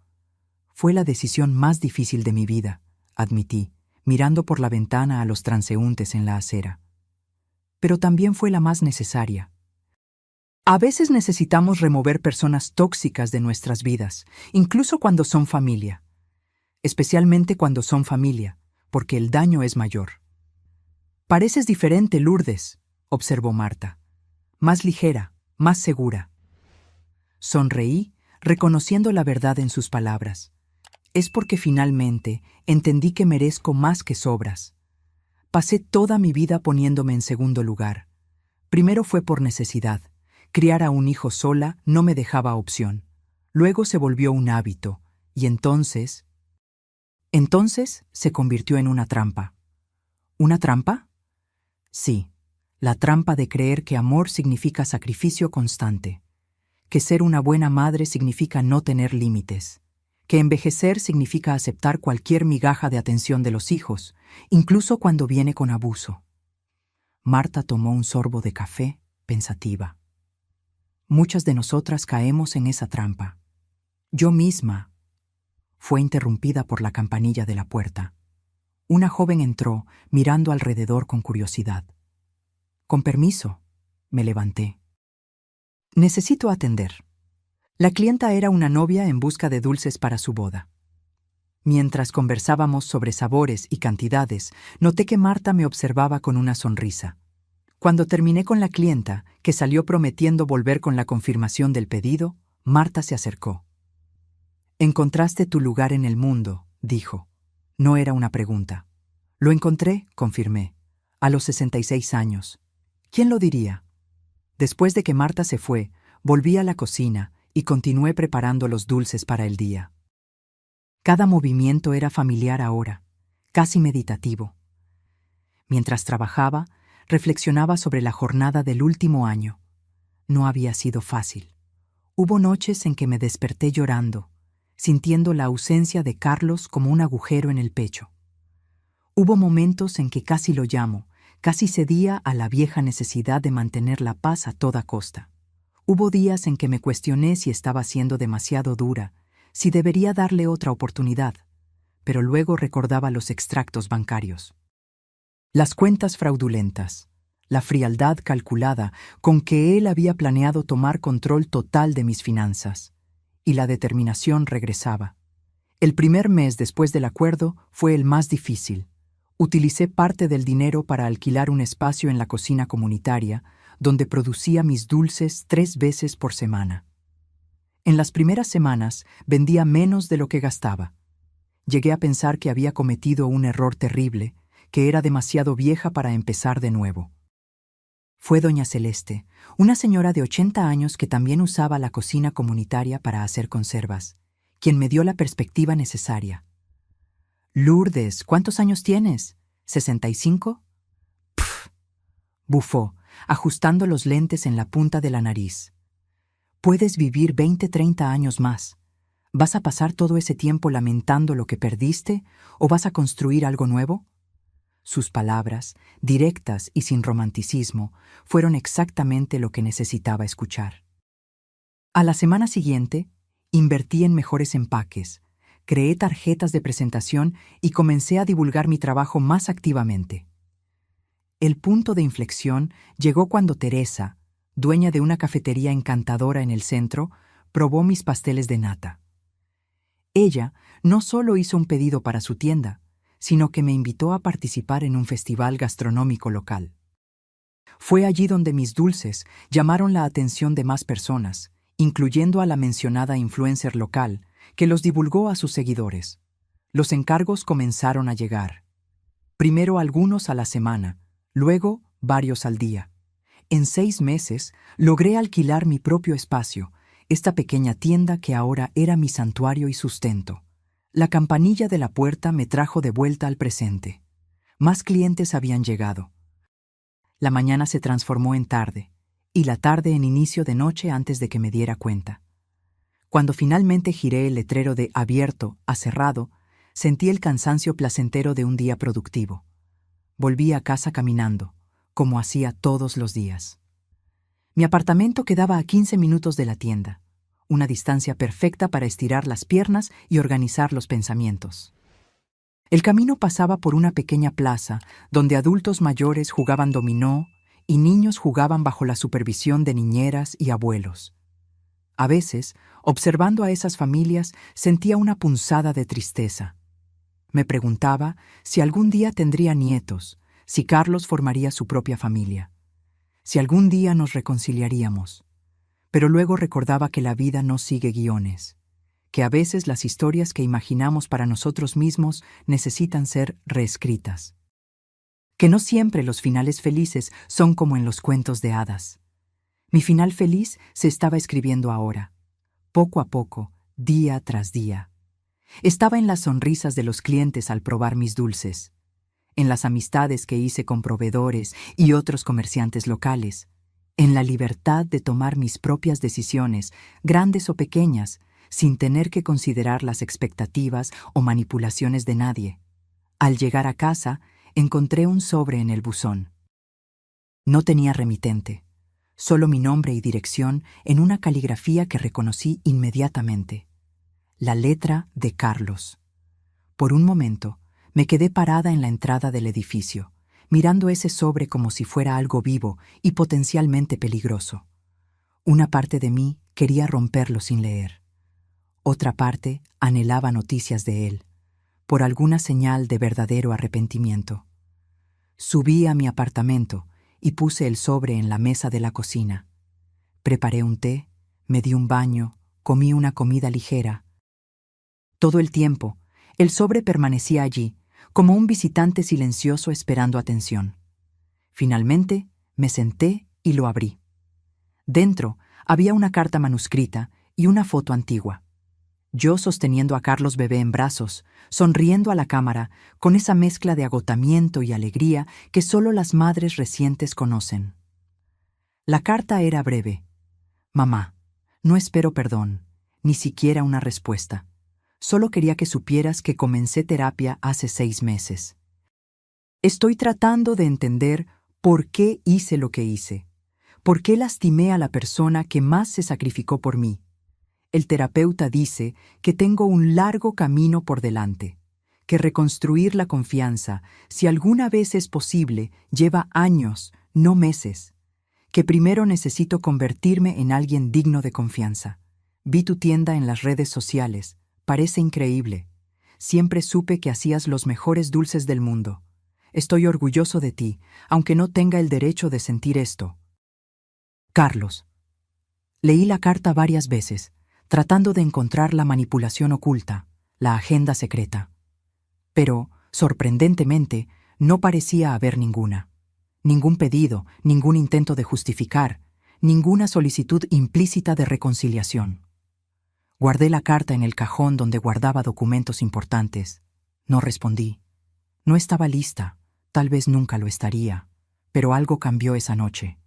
Fue la decisión más difícil de mi vida, admití, mirando por la ventana a los transeúntes en la acera. Pero también fue la más necesaria. A veces necesitamos remover personas tóxicas de nuestras vidas, incluso cuando son familia. Especialmente cuando son familia, porque el daño es mayor. «Pareces diferente, Lourdes», observó Marta. «Más ligera, más segura». Sonreí, reconociendo la verdad en sus palabras. Es porque finalmente entendí que merezco más que sobras. Pasé toda mi vida poniéndome en segundo lugar. Primero fue por necesidad. Criar a un hijo sola no me dejaba opción. Luego se volvió un hábito, y entonces se convirtió en una trampa. ¿Una trampa? Sí, la trampa de creer que amor significa sacrificio constante, que ser una buena madre significa no tener límites, que envejecer significa aceptar cualquier migaja de atención de los hijos, incluso cuando viene con abuso. Marta tomó un sorbo de café, pensativa. Muchas de nosotras caemos en esa trampa. Yo misma. Fue interrumpida por la campanilla de la puerta. Una joven entró, mirando alrededor con curiosidad. «Con permiso», me levanté. «Necesito atender». La clienta era una novia en busca de dulces para su boda. Mientras conversábamos sobre sabores y cantidades, noté que Marta me observaba con una sonrisa. Cuando terminé con la clienta, que salió prometiendo volver con la confirmación del pedido, Marta se acercó. «Encontraste tu lugar en el mundo», dijo. No era una pregunta. «Lo encontré», confirmé, a los 66 años. ¿Quién lo diría? Después de que Marta se fue, volví a la cocina y continué preparando los dulces para el día. Cada movimiento era familiar ahora, casi meditativo. Mientras trabajaba, reflexionaba sobre la jornada del último año. No había sido fácil. Hubo noches en que me desperté llorando, sintiendo la ausencia de Carlos como un agujero en el pecho. Hubo momentos en que casi lo llamo, casi cedía a la vieja necesidad de mantener la paz a toda costa. Hubo días en que me cuestioné si estaba siendo demasiado dura, si debería darle otra oportunidad, pero luego recordaba los extractos bancarios. Las cuentas fraudulentas, la frialdad calculada con que él había planeado tomar control total de mis finanzas, y la determinación regresaba. El primer mes después del acuerdo fue el más difícil. Utilicé parte del dinero para alquilar un espacio en la cocina comunitaria, donde producía mis dulces 3 veces por semana. En las primeras semanas vendía menos de lo que gastaba. Llegué a pensar que había cometido un error terrible, que era demasiado vieja para empezar de nuevo. Fue doña Celeste, una señora de 80 años que también usaba la cocina comunitaria para hacer conservas, quien me dio la perspectiva necesaria. «Lourdes, ¿cuántos años tienes? ¿65?» «Pff», bufó, ajustando los lentes en la punta de la nariz. «Puedes vivir 20-30 años más. ¿Vas a pasar todo ese tiempo lamentando lo que perdiste o vas a construir algo nuevo?» Sus palabras, directas y sin romanticismo, fueron exactamente lo que necesitaba escuchar. A la semana siguiente, invertí en mejores empaques, creé tarjetas de presentación y comencé a divulgar mi trabajo más activamente. El punto de inflexión llegó cuando Teresa, dueña de una cafetería encantadora en el centro, probó mis pasteles de nata. Ella no solo hizo un pedido para su tienda, sino que me invitó a participar en un festival gastronómico local. Fue allí donde mis dulces llamaron la atención de más personas, incluyendo a la mencionada influencer local, que los divulgó a sus seguidores. Los encargos comenzaron a llegar. Primero algunos a la semana, luego varios al día. En 6 meses logré alquilar mi propio espacio, esta pequeña tienda que ahora era mi santuario y sustento. La campanilla de la puerta me trajo de vuelta al presente. Más clientes habían llegado. La mañana se transformó en tarde, y la tarde en inicio de noche antes de que me diera cuenta. Cuando finalmente giré el letrero de abierto a cerrado, sentí el cansancio placentero de un día productivo. Volví a casa caminando, como hacía todos los días. Mi apartamento quedaba a 15 minutos de la tienda, una distancia perfecta para estirar las piernas y organizar los pensamientos. El camino pasaba por una pequeña plaza donde adultos mayores jugaban dominó y niños jugaban bajo la supervisión de niñeras y abuelos. A veces, observando a esas familias, sentía una punzada de tristeza. Me preguntaba si algún día tendría nietos, si Carlos formaría su propia familia, si algún día nos reconciliaríamos. Pero luego recordaba que la vida no sigue guiones, que a veces las historias que imaginamos para nosotros mismos necesitan ser reescritas, que no siempre los finales felices son como en los cuentos de hadas. Mi final feliz se estaba escribiendo ahora, poco a poco, día tras día. Estaba en las sonrisas de los clientes al probar mis dulces, en las amistades que hice con proveedores y otros comerciantes locales, en la libertad de tomar mis propias decisiones, grandes o pequeñas, sin tener que considerar las expectativas o manipulaciones de nadie. Al llegar a casa, encontré un sobre en el buzón. No tenía remitente, solo mi nombre y dirección en una caligrafía que reconocí inmediatamente. La letra de Carlos. Por un momento, me quedé parada en la entrada del edificio, mirando ese sobre como si fuera algo vivo y potencialmente peligroso. Una parte de mí quería romperlo sin leer. Otra parte anhelaba noticias de él, por alguna señal de verdadero arrepentimiento. Subí a mi apartamento y puse el sobre en la mesa de la cocina. Preparé un té, me di un baño, comí una comida ligera. Todo el tiempo, el sobre permanecía allí, como un visitante silencioso esperando atención. Finalmente, me senté y lo abrí. Dentro había una carta manuscrita y una foto antigua. Yo sosteniendo a Carlos bebé en brazos, sonriendo a la cámara, con esa mezcla de agotamiento y alegría que solo las madres recientes conocen. La carta era breve. Mamá, no espero perdón, ni siquiera una respuesta. Solo quería que supieras que comencé terapia hace 6 meses. Estoy tratando de entender por qué hice lo que hice, ¿Por qué lastimé a la persona que más se sacrificó por mí? El terapeuta dice que tengo un largo camino por delante, que reconstruir la confianza, si alguna vez es posible, lleva años, no meses, que primero necesito convertirme en alguien digno de confianza. Vi tu tienda en las redes sociales, parece increíble. Siempre supe que hacías los mejores dulces del mundo. Estoy orgulloso de ti, aunque no tenga el derecho de sentir esto. Carlos. Leí la carta varias veces, tratando de encontrar la manipulación oculta, la agenda secreta. Pero, sorprendentemente, no parecía haber ninguna. Ningún pedido, ningún intento de justificar, ninguna solicitud implícita de reconciliación. Guardé la carta en el cajón donde guardaba documentos importantes. No respondí. No estaba lista, tal vez nunca lo estaría, pero algo cambió esa noche.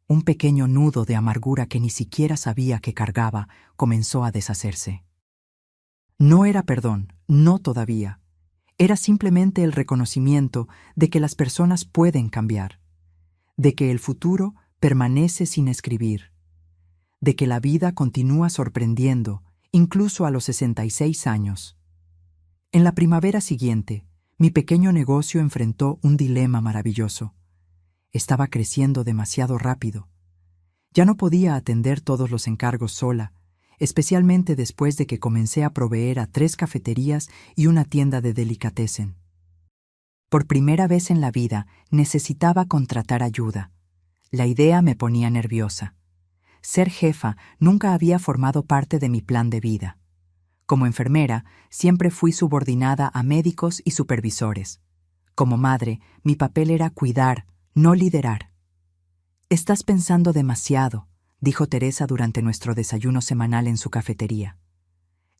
Un pequeño nudo de amargura que ni siquiera sabía que cargaba comenzó a deshacerse. No era perdón, no todavía. Era simplemente el reconocimiento de que las personas pueden cambiar, de que el futuro permanece sin escribir, de que la vida continúa sorprendiendo, incluso a los 66 años. En la primavera siguiente, mi pequeño negocio enfrentó un dilema maravilloso. Estaba creciendo demasiado rápido. Ya no podía atender todos los encargos sola, especialmente después de que comencé a proveer a 3 cafeterías y una tienda de delicatessen. Por primera vez en la vida necesitaba contratar ayuda. La idea me ponía nerviosa. Ser jefa nunca había formado parte de mi plan de vida. Como enfermera, siempre fui subordinada a médicos y supervisores. Como madre, mi papel era cuidar, no liderar. «Estás pensando demasiado», dijo Teresa durante nuestro desayuno semanal en su cafetería.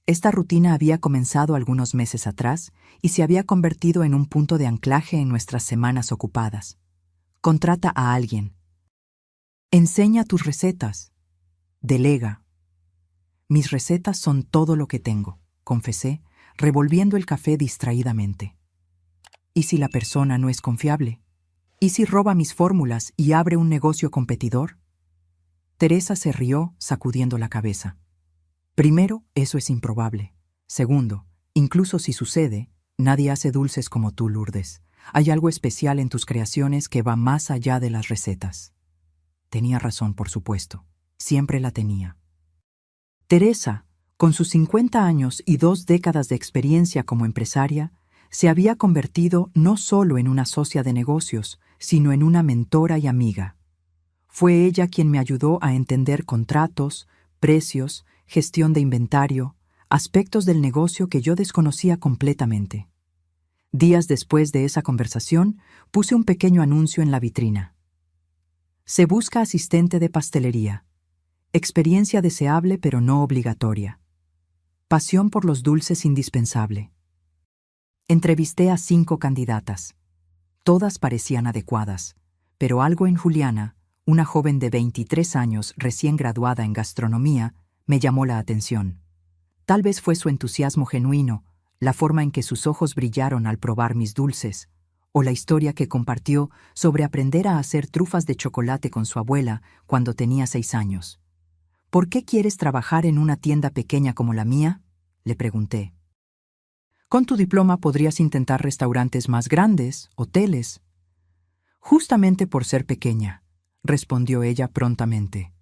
Esta rutina había comenzado algunos meses atrás y se había convertido en un punto de anclaje en nuestras semanas ocupadas. Contrata a alguien. Enseña tus recetas. Delega. Mis recetas son todo lo que tengo, confesé, revolviendo el café distraídamente. ¿Y si la persona no es confiable? ¿Y si roba mis fórmulas y abre un negocio competidor? Teresa se rió, sacudiendo la cabeza. Primero, eso es improbable. Segundo, incluso si sucede, nadie hace dulces como tú, Lourdes. Hay algo especial en tus creaciones que va más allá de las recetas. Tenía razón, por supuesto. Siempre la tenía. Teresa, con sus 50 años y 2 décadas de experiencia como empresaria, se había convertido no solo en una socia de negocios, sino en una mentora y amiga. Fue ella quien me ayudó a entender contratos, precios, gestión de inventario, aspectos del negocio que yo desconocía completamente. Días después de esa conversación, puse un pequeño anuncio en la vitrina. Se busca asistente de pastelería. Experiencia deseable pero no obligatoria. Pasión por los dulces indispensable. Entrevisté a 5 candidatas. Todas parecían adecuadas, pero algo en Juliana, una joven de 23 años recién graduada en gastronomía, me llamó la atención. Tal vez fue su entusiasmo genuino, la forma en que sus ojos brillaron al probar mis dulces, o la historia que compartió sobre aprender a hacer trufas de chocolate con su abuela cuando tenía 6 años. ¿Por qué quieres trabajar en una tienda pequeña como la mía?, le pregunté. Con tu diploma podrías intentar restaurantes más grandes, hoteles. Justamente por ser pequeña, respondió ella prontamente.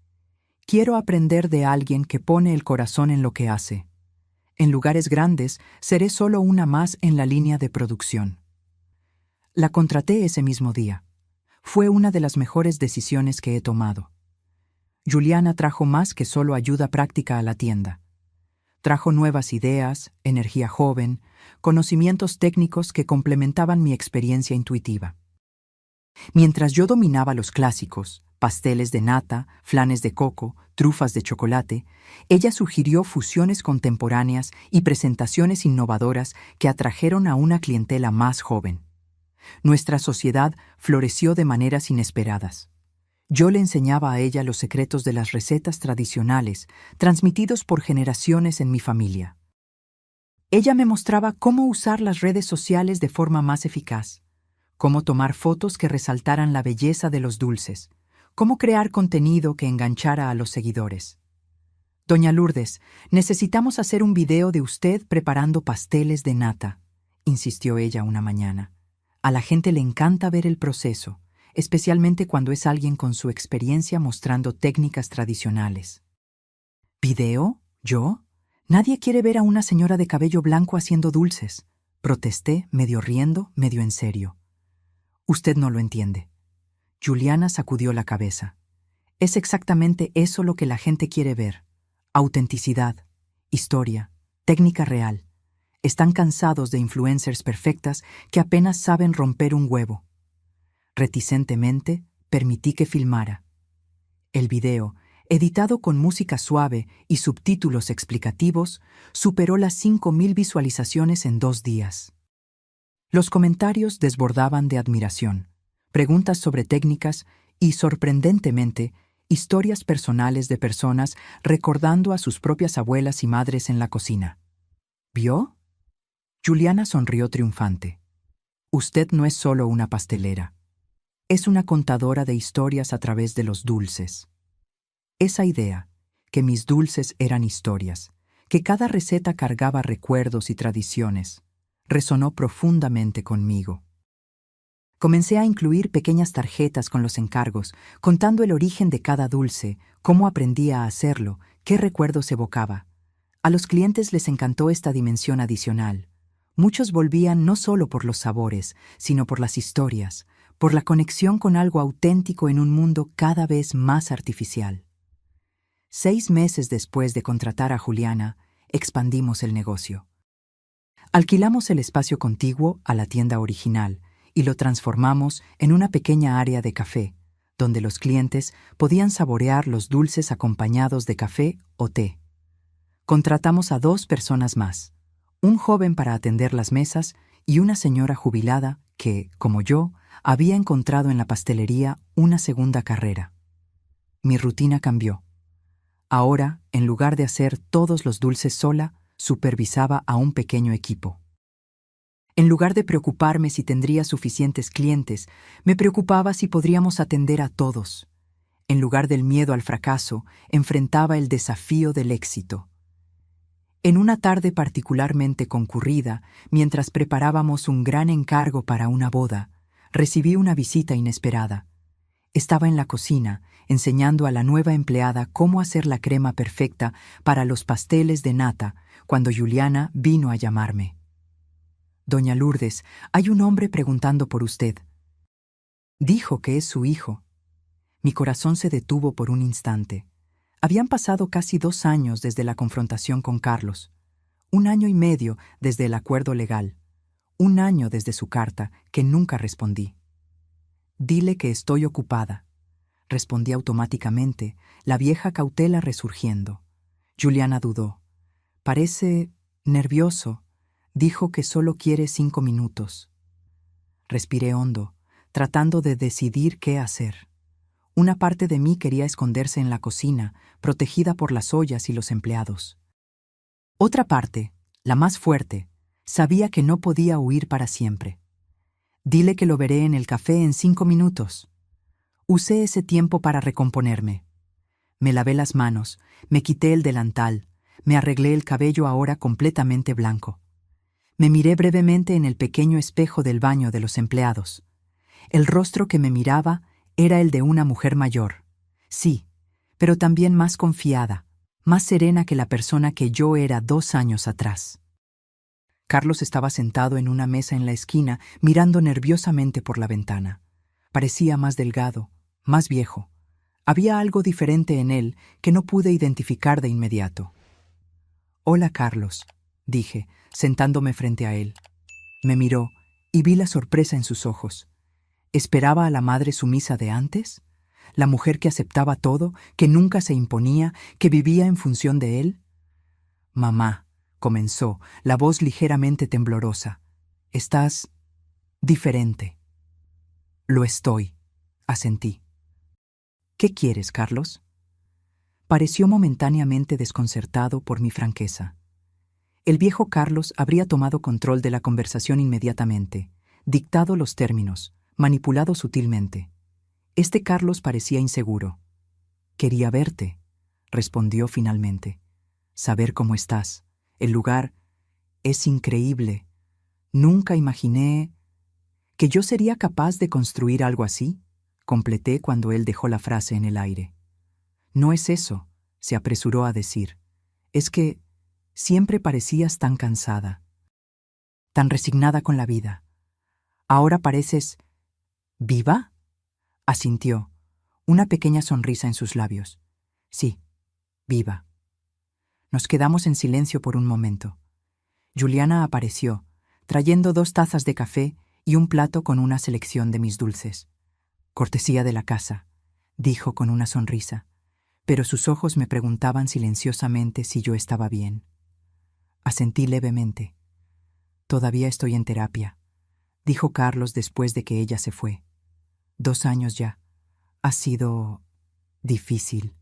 Quiero aprender de alguien que pone el corazón en lo que hace. En lugares grandes, seré solo una más en la línea de producción. La contraté ese mismo día. Fue una de las mejores decisiones que he tomado. Juliana trajo más que solo ayuda práctica a la tienda. Trajo nuevas ideas, energía joven, conocimientos técnicos que complementaban mi experiencia intuitiva. Mientras yo dominaba los clásicos, pasteles de nata, flanes de coco, trufas de chocolate, ella sugirió fusiones contemporáneas y presentaciones innovadoras que atrajeron a una clientela más joven. Nuestra sociedad floreció de maneras inesperadas. Yo le enseñaba a ella los secretos de las recetas tradicionales, transmitidos por generaciones en mi familia. Ella me mostraba cómo usar las redes sociales de forma más eficaz, cómo tomar fotos que resaltaran la belleza de los dulces, cómo crear contenido que enganchara a los seguidores. Doña Lourdes, necesitamos hacer un video de usted preparando pasteles de nata, insistió ella una mañana. A la gente le encanta ver el proceso, especialmente cuando es alguien con su experiencia mostrando técnicas tradicionales. ¿Video? ¿Yo? Nadie quiere ver a una señora de cabello blanco haciendo dulces, protesté, medio riendo, medio en serio. Usted no lo entiende. Juliana sacudió la cabeza. Es exactamente eso lo que la gente quiere ver. Autenticidad, historia, técnica real. Están cansados de influencers perfectas que apenas saben romper un huevo. Reticentemente, permití que filmara. El video, editado con música suave y subtítulos explicativos, superó las 5.000 visualizaciones en 2 días. Los comentarios desbordaban de admiración, preguntas sobre técnicas y, sorprendentemente, historias personales de personas recordando a sus propias abuelas y madres en la cocina. ¿Vio? Juliana sonrió triunfante. Usted no es solo una pastelera. Es una contadora de historias a través de los dulces. Esa idea, que mis dulces eran historias, que cada receta cargaba recuerdos y tradiciones, resonó profundamente conmigo. Comencé a incluir pequeñas tarjetas con los encargos, contando el origen de cada dulce, cómo aprendía a hacerlo, qué recuerdos evocaba. A los clientes les encantó esta dimensión adicional. Muchos volvían no solo por los sabores, sino por las historias, por la conexión con algo auténtico en un mundo cada vez más artificial. 6 meses después de contratar a Juliana, expandimos el negocio. Alquilamos el espacio contiguo a la tienda original y lo transformamos en una pequeña área de café, donde los clientes podían saborear los dulces acompañados de café o té. Contratamos a 2 personas más, un joven para atender las mesas y una señora jubilada que, como yo, había encontrado en la pastelería una segunda carrera. Mi rutina cambió. Ahora, en lugar de hacer todos los dulces sola, supervisaba a un pequeño equipo. En lugar de preocuparme si tendría suficientes clientes, me preocupaba si podríamos atender a todos. En lugar del miedo al fracaso, enfrentaba el desafío del éxito. En una tarde particularmente concurrida, mientras preparábamos un gran encargo para una boda, recibí una visita inesperada. Estaba en la cocina, enseñando a la nueva empleada cómo hacer la crema perfecta para los pasteles de nata, cuando Juliana vino a llamarme. Doña Lourdes, hay un hombre preguntando por usted. Dijo que es su hijo. Mi corazón se detuvo por un instante. Habían pasado casi 2 años desde la confrontación con Carlos, 1 año y medio desde el acuerdo legal, 1 año desde su carta que nunca respondí. Dile que estoy ocupada, respondí automáticamente, la vieja cautela resurgiendo. Juliana dudó. Parece nervioso. Dijo que solo quiere 5 minutos. Respiré hondo, tratando de decidir qué hacer. Una parte de mí quería esconderse en la cocina, protegida por las ollas y los empleados. Otra parte, la más fuerte, sabía que no podía huir para siempre. Dile que lo veré en el café en 5 minutos. Usé ese tiempo para recomponerme. Me lavé las manos, me quité el delantal, me arreglé el cabello ahora completamente blanco. Me miré brevemente en el pequeño espejo del baño de los empleados. El rostro que me miraba era el de una mujer mayor. Sí, pero también más confiada, más serena que la persona que yo era 2 años atrás. Carlos estaba sentado en una mesa en la esquina, mirando nerviosamente por la ventana. Parecía más delgado, más viejo. Había algo diferente en él que no pude identificar de inmediato. «Hola, Carlos», dije, sentándome frente a él. Me miró y vi la sorpresa en sus ojos. ¿Esperaba a la madre sumisa de antes? ¿La mujer que aceptaba todo, que nunca se imponía, que vivía en función de él? «Mamá», comenzó, la voz ligeramente temblorosa. «Estás diferente». «Lo estoy», asentí. «¿Qué quieres, Carlos?» Pareció momentáneamente desconcertado por mi franqueza. El viejo Carlos habría tomado control de la conversación inmediatamente, dictado los términos, manipulado sutilmente. Este Carlos parecía inseguro. Quería verte, respondió finalmente. Saber cómo estás. El lugar es increíble. Nunca imaginé que yo sería capaz de construir algo así, completé cuando él dejó la frase en el aire. No es eso, se apresuró a decir. Es que siempre parecías tan cansada, tan resignada con la vida. Ahora pareces ¿viva? Asintió, una pequeña sonrisa en sus labios. Sí, viva. Nos quedamos en silencio por un momento. Juliana apareció, trayendo 2 tazas de café y un plato con una selección de mis dulces. Cortesía de la casa, dijo con una sonrisa, pero sus ojos me preguntaban silenciosamente si yo estaba bien. Asentí levemente. Todavía estoy en terapia, dijo Carlos después de que ella se fue. 2 años ya. Ha sido difícil.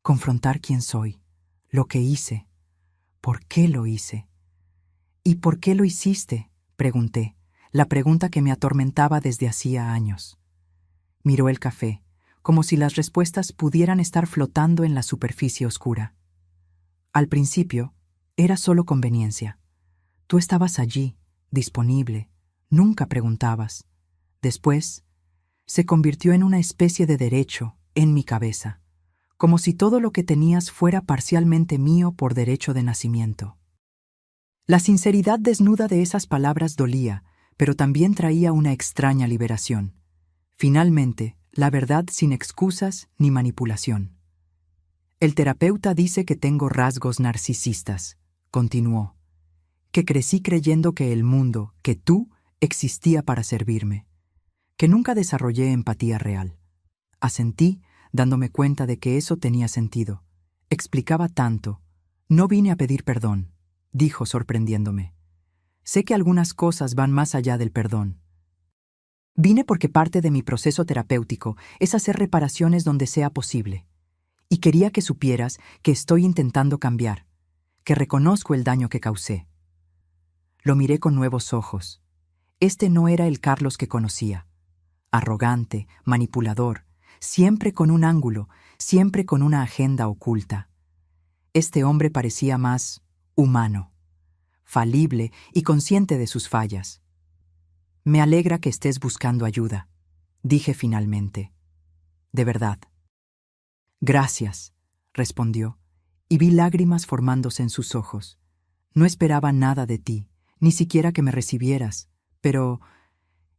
Confrontar quién soy, lo que hice, por qué lo hice. ¿Y por qué lo hiciste?, pregunté, la pregunta que me atormentaba desde hacía años. Miró el café, como si las respuestas pudieran estar flotando en la superficie oscura. Al principio, era solo conveniencia. Tú estabas allí, disponible, nunca preguntabas. Después, se convirtió en una especie de derecho en mi cabeza, como si todo lo que tenías fuera parcialmente mío por derecho de nacimiento. La sinceridad desnuda de esas palabras dolía, pero también traía una extraña liberación. Finalmente, la verdad sin excusas ni manipulación. El terapeuta dice que tengo rasgos narcisistas, continuó, que crecí creyendo que el mundo, que tú, existía para servirme, que nunca desarrollé empatía real. Asentí, dándome cuenta de que eso tenía sentido. Explicaba tanto. No vine a pedir perdón, dijo sorprendiéndome. Sé que algunas cosas van más allá del perdón. Vine porque parte de mi proceso terapéutico es hacer reparaciones donde sea posible. Y quería que supieras que estoy intentando cambiar, que reconozco el daño que causé. Lo miré con nuevos ojos. Este no era el Carlos que conocía. Arrogante, manipulador, siempre con un ángulo, siempre con una agenda oculta. Este hombre parecía más humano, falible y consciente de sus fallas. Me alegra que estés buscando ayuda, dije finalmente. De verdad. Gracias, respondió, y vi lágrimas formándose en sus ojos. No esperaba nada de ti, ni siquiera que me recibieras, pero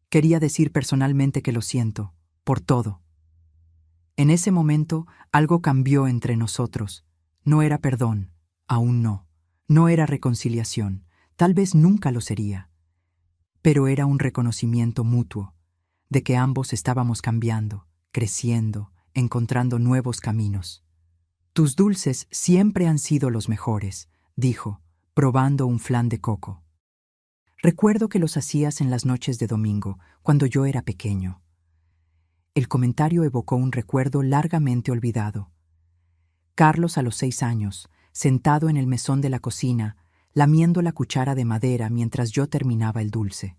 quería decir personalmente que lo siento, por todo. En ese momento, algo cambió entre nosotros. No era perdón, aún no. No era reconciliación, tal vez nunca lo sería. Pero era un reconocimiento mutuo, de que ambos estábamos cambiando, creciendo, encontrando nuevos caminos. Tus dulces siempre han sido los mejores, dijo, probando un flan de coco. Recuerdo que los hacías en las noches de domingo, cuando yo era pequeño. El comentario evocó un recuerdo largamente olvidado. Carlos a los 6 años, sentado en el mesón de la cocina, lamiendo la cuchara de madera mientras yo terminaba el dulce.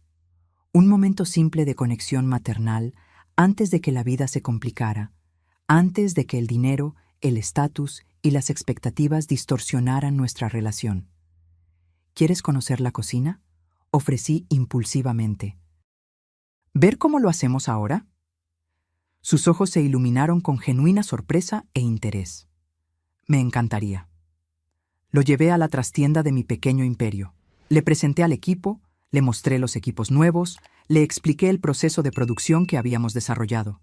Un momento simple de conexión maternal antes de que la vida se complicara, antes de que el dinero, el estatus y las expectativas distorsionaran nuestra relación. ¿Quieres conocer la cocina?, ofrecí impulsivamente. ¿Ver cómo lo hacemos ahora? Sus ojos se iluminaron con genuina sorpresa e interés. Me encantaría. Lo llevé a la trastienda de mi pequeño imperio. Le presenté al equipo, le mostré los equipos nuevos, le expliqué el proceso de producción que habíamos desarrollado.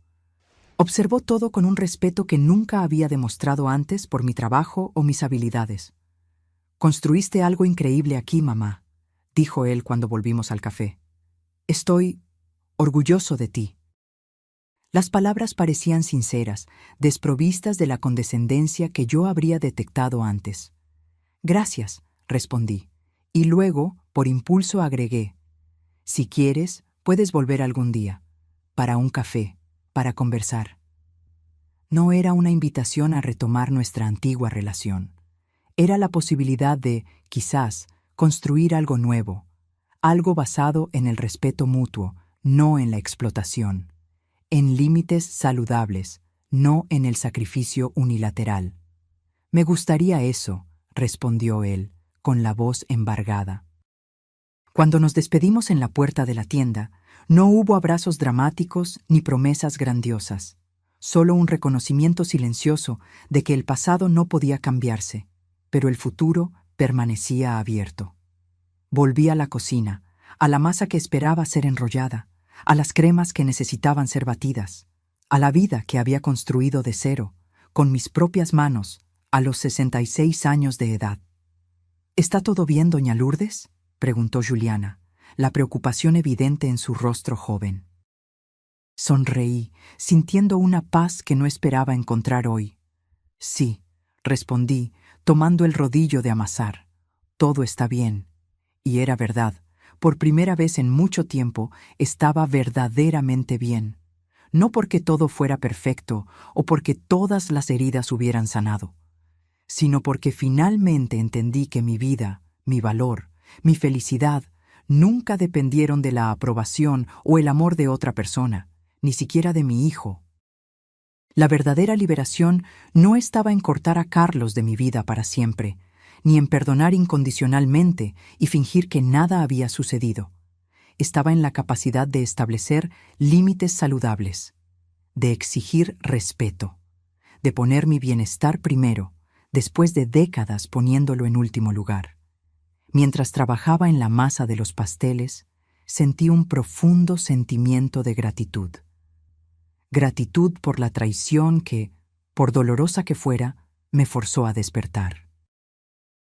Observó todo con un respeto que nunca había demostrado antes por mi trabajo o mis habilidades. Construiste algo increíble aquí, mamá, dijo él cuando volvimos al café. Estoy orgulloso de ti. Las palabras parecían sinceras, desprovistas de la condescendencia que yo habría detectado antes. Gracias, respondí, y luego, por impulso, agregué, si quieres, puedes volver algún día, para un café, para conversar. No era una invitación a retomar nuestra antigua relación. Era la posibilidad de, quizás, construir algo nuevo, algo basado en el respeto mutuo, no en la explotación. en límites saludables, no en el sacrificio unilateral. Me gustaría eso, respondió él, con la voz embargada. Cuando nos despedimos en la puerta de la tienda, no hubo abrazos dramáticos ni promesas grandiosas, solo un reconocimiento silencioso de que el pasado no podía cambiarse, pero el futuro permanecía abierto. Volví a la cocina, a la masa que esperaba ser enrollada, a las cremas que necesitaban ser batidas, a la vida que había construido de cero, con mis propias manos, a los 66 años de edad. ¿Está todo bien, doña Lourdes?, preguntó Juliana, la preocupación evidente en su rostro joven. Sonreí, sintiendo una paz que no esperaba encontrar hoy. Sí, respondí, tomando el rodillo de amasar. Todo está bien. Y era verdad. Por primera vez en mucho tiempo estaba verdaderamente bien. No porque todo fuera perfecto o porque todas las heridas hubieran sanado, sino porque finalmente entendí que mi vida, mi valor, mi felicidad nunca dependieron de la aprobación o el amor de otra persona, ni siquiera de mi hijo. La verdadera liberación no estaba en cortar a Carlos de mi vida para siempre, ni en perdonar incondicionalmente y fingir que nada había sucedido. Estaba en la capacidad de establecer límites saludables, de exigir respeto, de poner mi bienestar primero, después de décadas poniéndolo en último lugar. Mientras trabajaba en la masa de los pasteles, sentí un profundo sentimiento de gratitud. Gratitud por la traición que, por dolorosa que fuera, me forzó a despertar.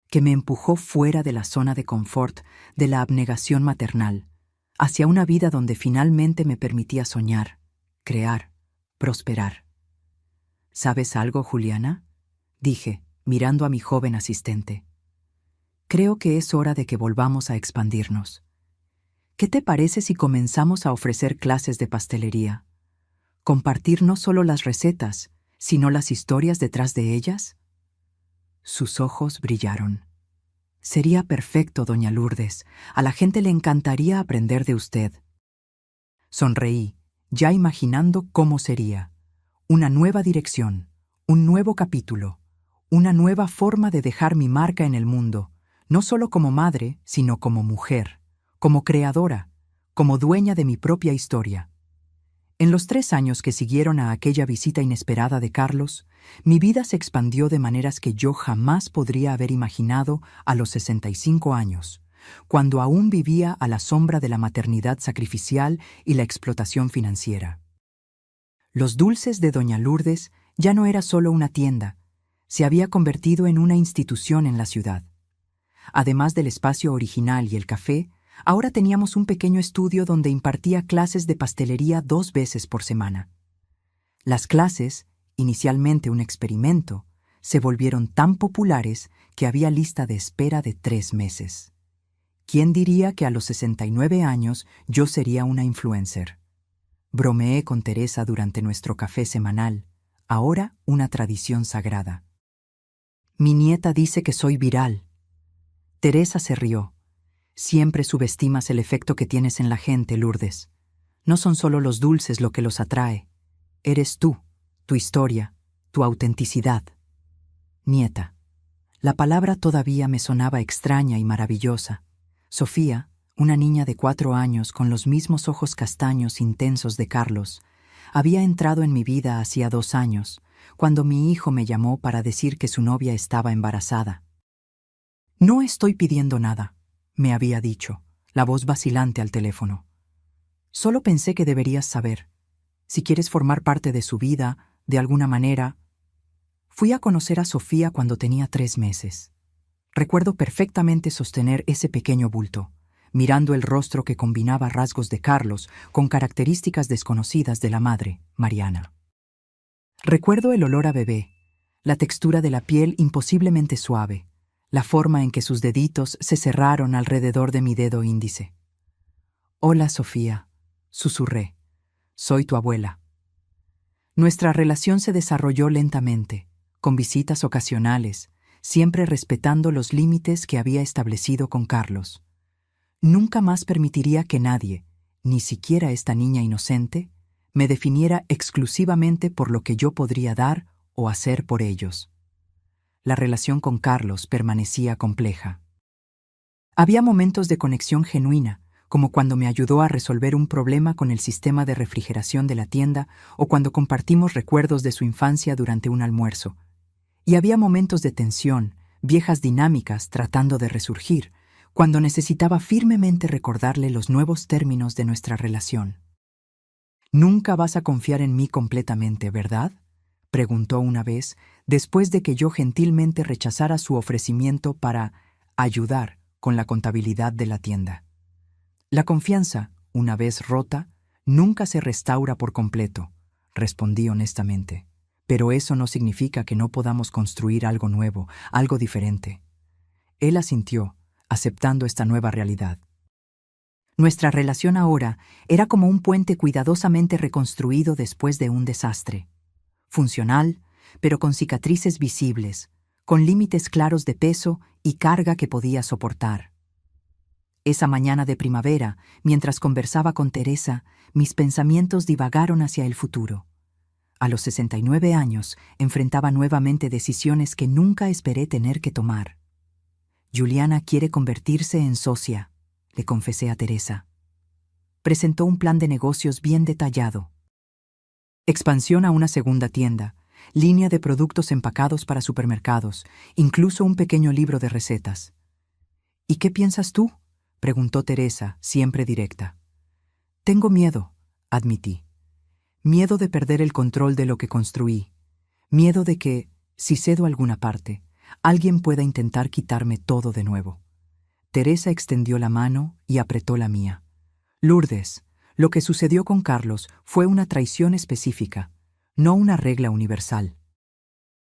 Que me empujó fuera de la zona de confort de la abnegación maternal, hacia una vida donde finalmente me permitía soñar, crear, prosperar. ¿Sabes algo, Juliana?, dije, mirando a mi joven asistente. Creo que es hora de que volvamos a expandirnos. ¿Qué te parece si comenzamos a ofrecer clases de pastelería? ¿Compartir no solo las recetas, sino las historias detrás de ellas? Sus ojos brillaron. Sería perfecto, doña Lourdes. A la gente le encantaría aprender de usted. Sonreí, ya imaginando cómo sería. Una nueva dirección, un nuevo capítulo, una nueva forma de dejar mi marca en el mundo, no solo como madre, sino como mujer, como creadora, como dueña de mi propia historia. En los 3 años que siguieron a aquella visita inesperada de Carlos, mi vida se expandió de maneras que yo jamás podría haber imaginado a los 65 años, cuando aún vivía a la sombra de la maternidad sacrificial y la explotación financiera. Los dulces de doña Lourdes ya no era solo una tienda, se había convertido en una institución en la ciudad. Además del espacio original y el café, ahora teníamos un pequeño estudio donde impartía clases de pastelería 2 veces por semana. Las clases, inicialmente un experimento, se volvieron tan populares que había lista de espera de 3 meses. ¿Quién diría que a los 69 años yo sería una influencer? Bromeé con Teresa durante nuestro café semanal, ahora una tradición sagrada. Mi nieta dice que soy viral. Teresa se rió. Siempre subestimas el efecto que tienes en la gente, Lourdes. No son solo los dulces lo que los atrae. Eres tú, tu historia, tu autenticidad. Nieta. La palabra todavía me sonaba extraña y maravillosa. Sofía, una niña de 4 años con los mismos ojos castaños intensos de Carlos, había entrado en mi vida hacía 2 años, cuando mi hijo me llamó para decir que su novia estaba embarazada. No estoy pidiendo nada, me había dicho, la voz vacilante al teléfono. Solo pensé que deberías saber. Si quieres formar parte de su vida, de alguna manera. Fui a conocer a Sofía cuando tenía 3 meses. Recuerdo perfectamente sostener ese pequeño bulto, mirando el rostro que combinaba rasgos de Carlos con características desconocidas de la madre, Mariana. Recuerdo el olor a bebé, la textura de la piel imposiblemente suave, la forma en que sus deditos se cerraron alrededor de mi dedo índice. «Hola, Sofía», susurré. «Soy tu abuela». Nuestra relación se desarrolló lentamente, con visitas ocasionales, siempre respetando los límites que había establecido con Carlos. Nunca más permitiría que nadie, ni siquiera esta niña inocente, me definiera exclusivamente por lo que yo podría dar o hacer por ellos. La relación con Carlos permanecía compleja. Había momentos de conexión genuina, como cuando me ayudó a resolver un problema con el sistema de refrigeración de la tienda o cuando compartimos recuerdos de su infancia durante un almuerzo. Y había momentos de tensión, viejas dinámicas tratando de resurgir, cuando necesitaba firmemente recordarle los nuevos términos de nuestra relación. «Nunca vas a confiar en mí completamente, ¿verdad?», preguntó una vez, después de que yo gentilmente rechazara su ofrecimiento para ayudar con la contabilidad de la tienda. La confianza, una vez rota, nunca se restaura por completo, respondí honestamente. Pero eso no significa que no podamos construir algo nuevo, algo diferente. Él asintió, aceptando esta nueva realidad. Nuestra relación ahora era como un puente cuidadosamente reconstruido después de un desastre. Funcional, pero con cicatrices visibles, con límites claros de peso y carga que podía soportar. Esa mañana de primavera, mientras conversaba con Teresa, mis pensamientos divagaron hacia el futuro. A los 69 años, enfrentaba nuevamente decisiones que nunca esperé tener que tomar. Juliana quiere convertirse en socia, le confesé a Teresa. Presentó un plan de negocios bien detallado. Expansión a una segunda tienda, línea de productos empacados para supermercados, incluso un pequeño libro de recetas. ¿Y qué piensas tú?, preguntó Teresa, siempre directa. Tengo miedo, admití. Miedo de perder el control de lo que construí. Miedo de que, si cedo alguna parte, alguien pueda intentar quitarme todo de nuevo. Teresa extendió la mano y apretó la mía. Lourdes, lo que sucedió con Carlos fue una traición específica, no una regla universal.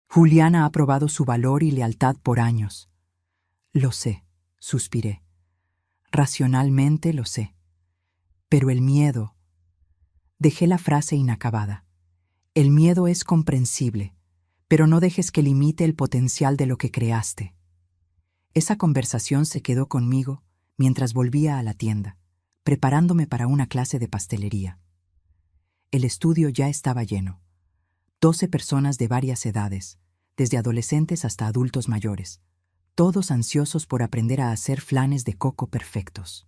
Juliana ha probado su valor y lealtad por años. Lo sé, suspiré. Racionalmente lo sé. Pero el miedo... Dejé la frase inacabada. El miedo es comprensible, pero no dejes que limite el potencial de lo que creaste. Esa conversación se quedó conmigo mientras volvía a la tienda, preparándome para una clase de pastelería. El estudio ya estaba lleno. 12 personas de varias edades, desde adolescentes hasta adultos mayores, todos ansiosos por aprender a hacer flanes de coco perfectos.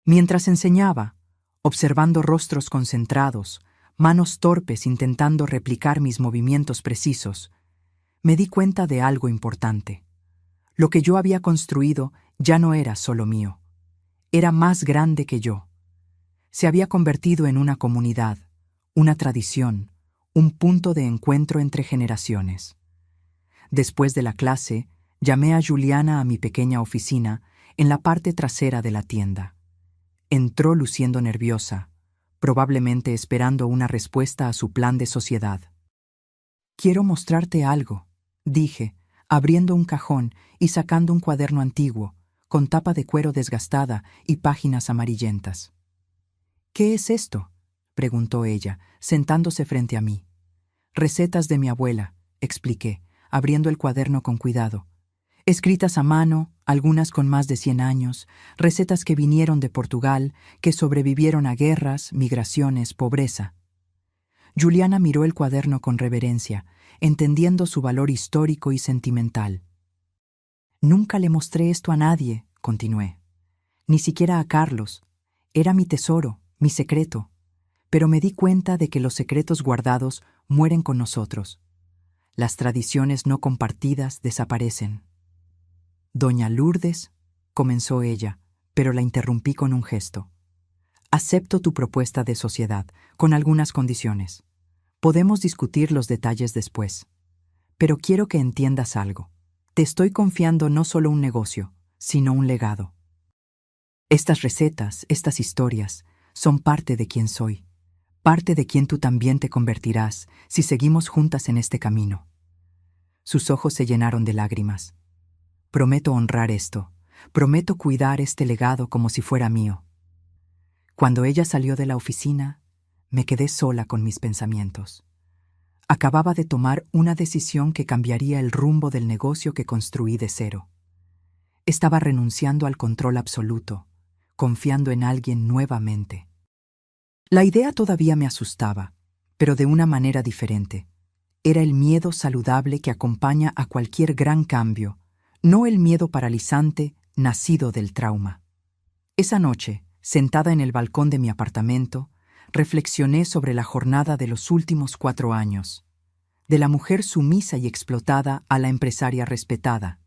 Mientras enseñaba, observando rostros concentrados, manos torpes intentando replicar mis movimientos precisos, me di cuenta de algo importante. Lo que yo había construido ya no era solo mío. Era más grande que yo. Se había convertido en una comunidad, una tradición, un punto de encuentro entre generaciones. Después de la clase, llamé a Juliana a mi pequeña oficina en la parte trasera de la tienda. Entró luciendo nerviosa, probablemente esperando una respuesta a su plan de sociedad. «Quiero mostrarte algo», dije, abriendo un cajón y sacando un cuaderno antiguo, con tapa de cuero desgastada y páginas amarillentas. «¿Qué es esto?», preguntó ella, sentándose frente a mí. «Recetas de mi abuela», expliqué, abriendo el cuaderno con cuidado. Escritas a mano, algunas con más de 100 años, recetas que vinieron de Portugal, que sobrevivieron a guerras, migraciones, pobreza. Juliana miró el cuaderno con reverencia, entendiendo su valor histórico y sentimental. «Nunca le mostré esto a nadie», continué. «Ni siquiera a Carlos. Era mi tesoro, mi secreto. Pero me di cuenta de que los secretos guardados mueren con nosotros. Las tradiciones no compartidas desaparecen». «Doña Lourdes», comenzó ella, pero la interrumpí con un gesto. «Acepto tu propuesta de sociedad, con algunas condiciones. Podemos discutir los detalles después. Pero quiero que entiendas algo. Te estoy confiando no solo un negocio, sino un legado. Estas recetas, estas historias, son parte de quien soy, parte de quien tú también te convertirás si seguimos juntas en este camino». Sus ojos se llenaron de lágrimas. «Prometo honrar esto. Prometo cuidar este legado como si fuera mío». Cuando ella salió de la oficina, me quedé sola con mis pensamientos. Acababa de tomar una decisión que cambiaría el rumbo del negocio que construí de cero. Estaba renunciando al control absoluto, confiando en alguien nuevamente. La idea todavía me asustaba, pero de una manera diferente. Era el miedo saludable que acompaña a cualquier gran cambio, no el miedo paralizante nacido del trauma. Esa noche, sentada en el balcón de mi apartamento, reflexioné sobre la jornada de los últimos 4 años, de la mujer sumisa y explotada a la empresaria respetada,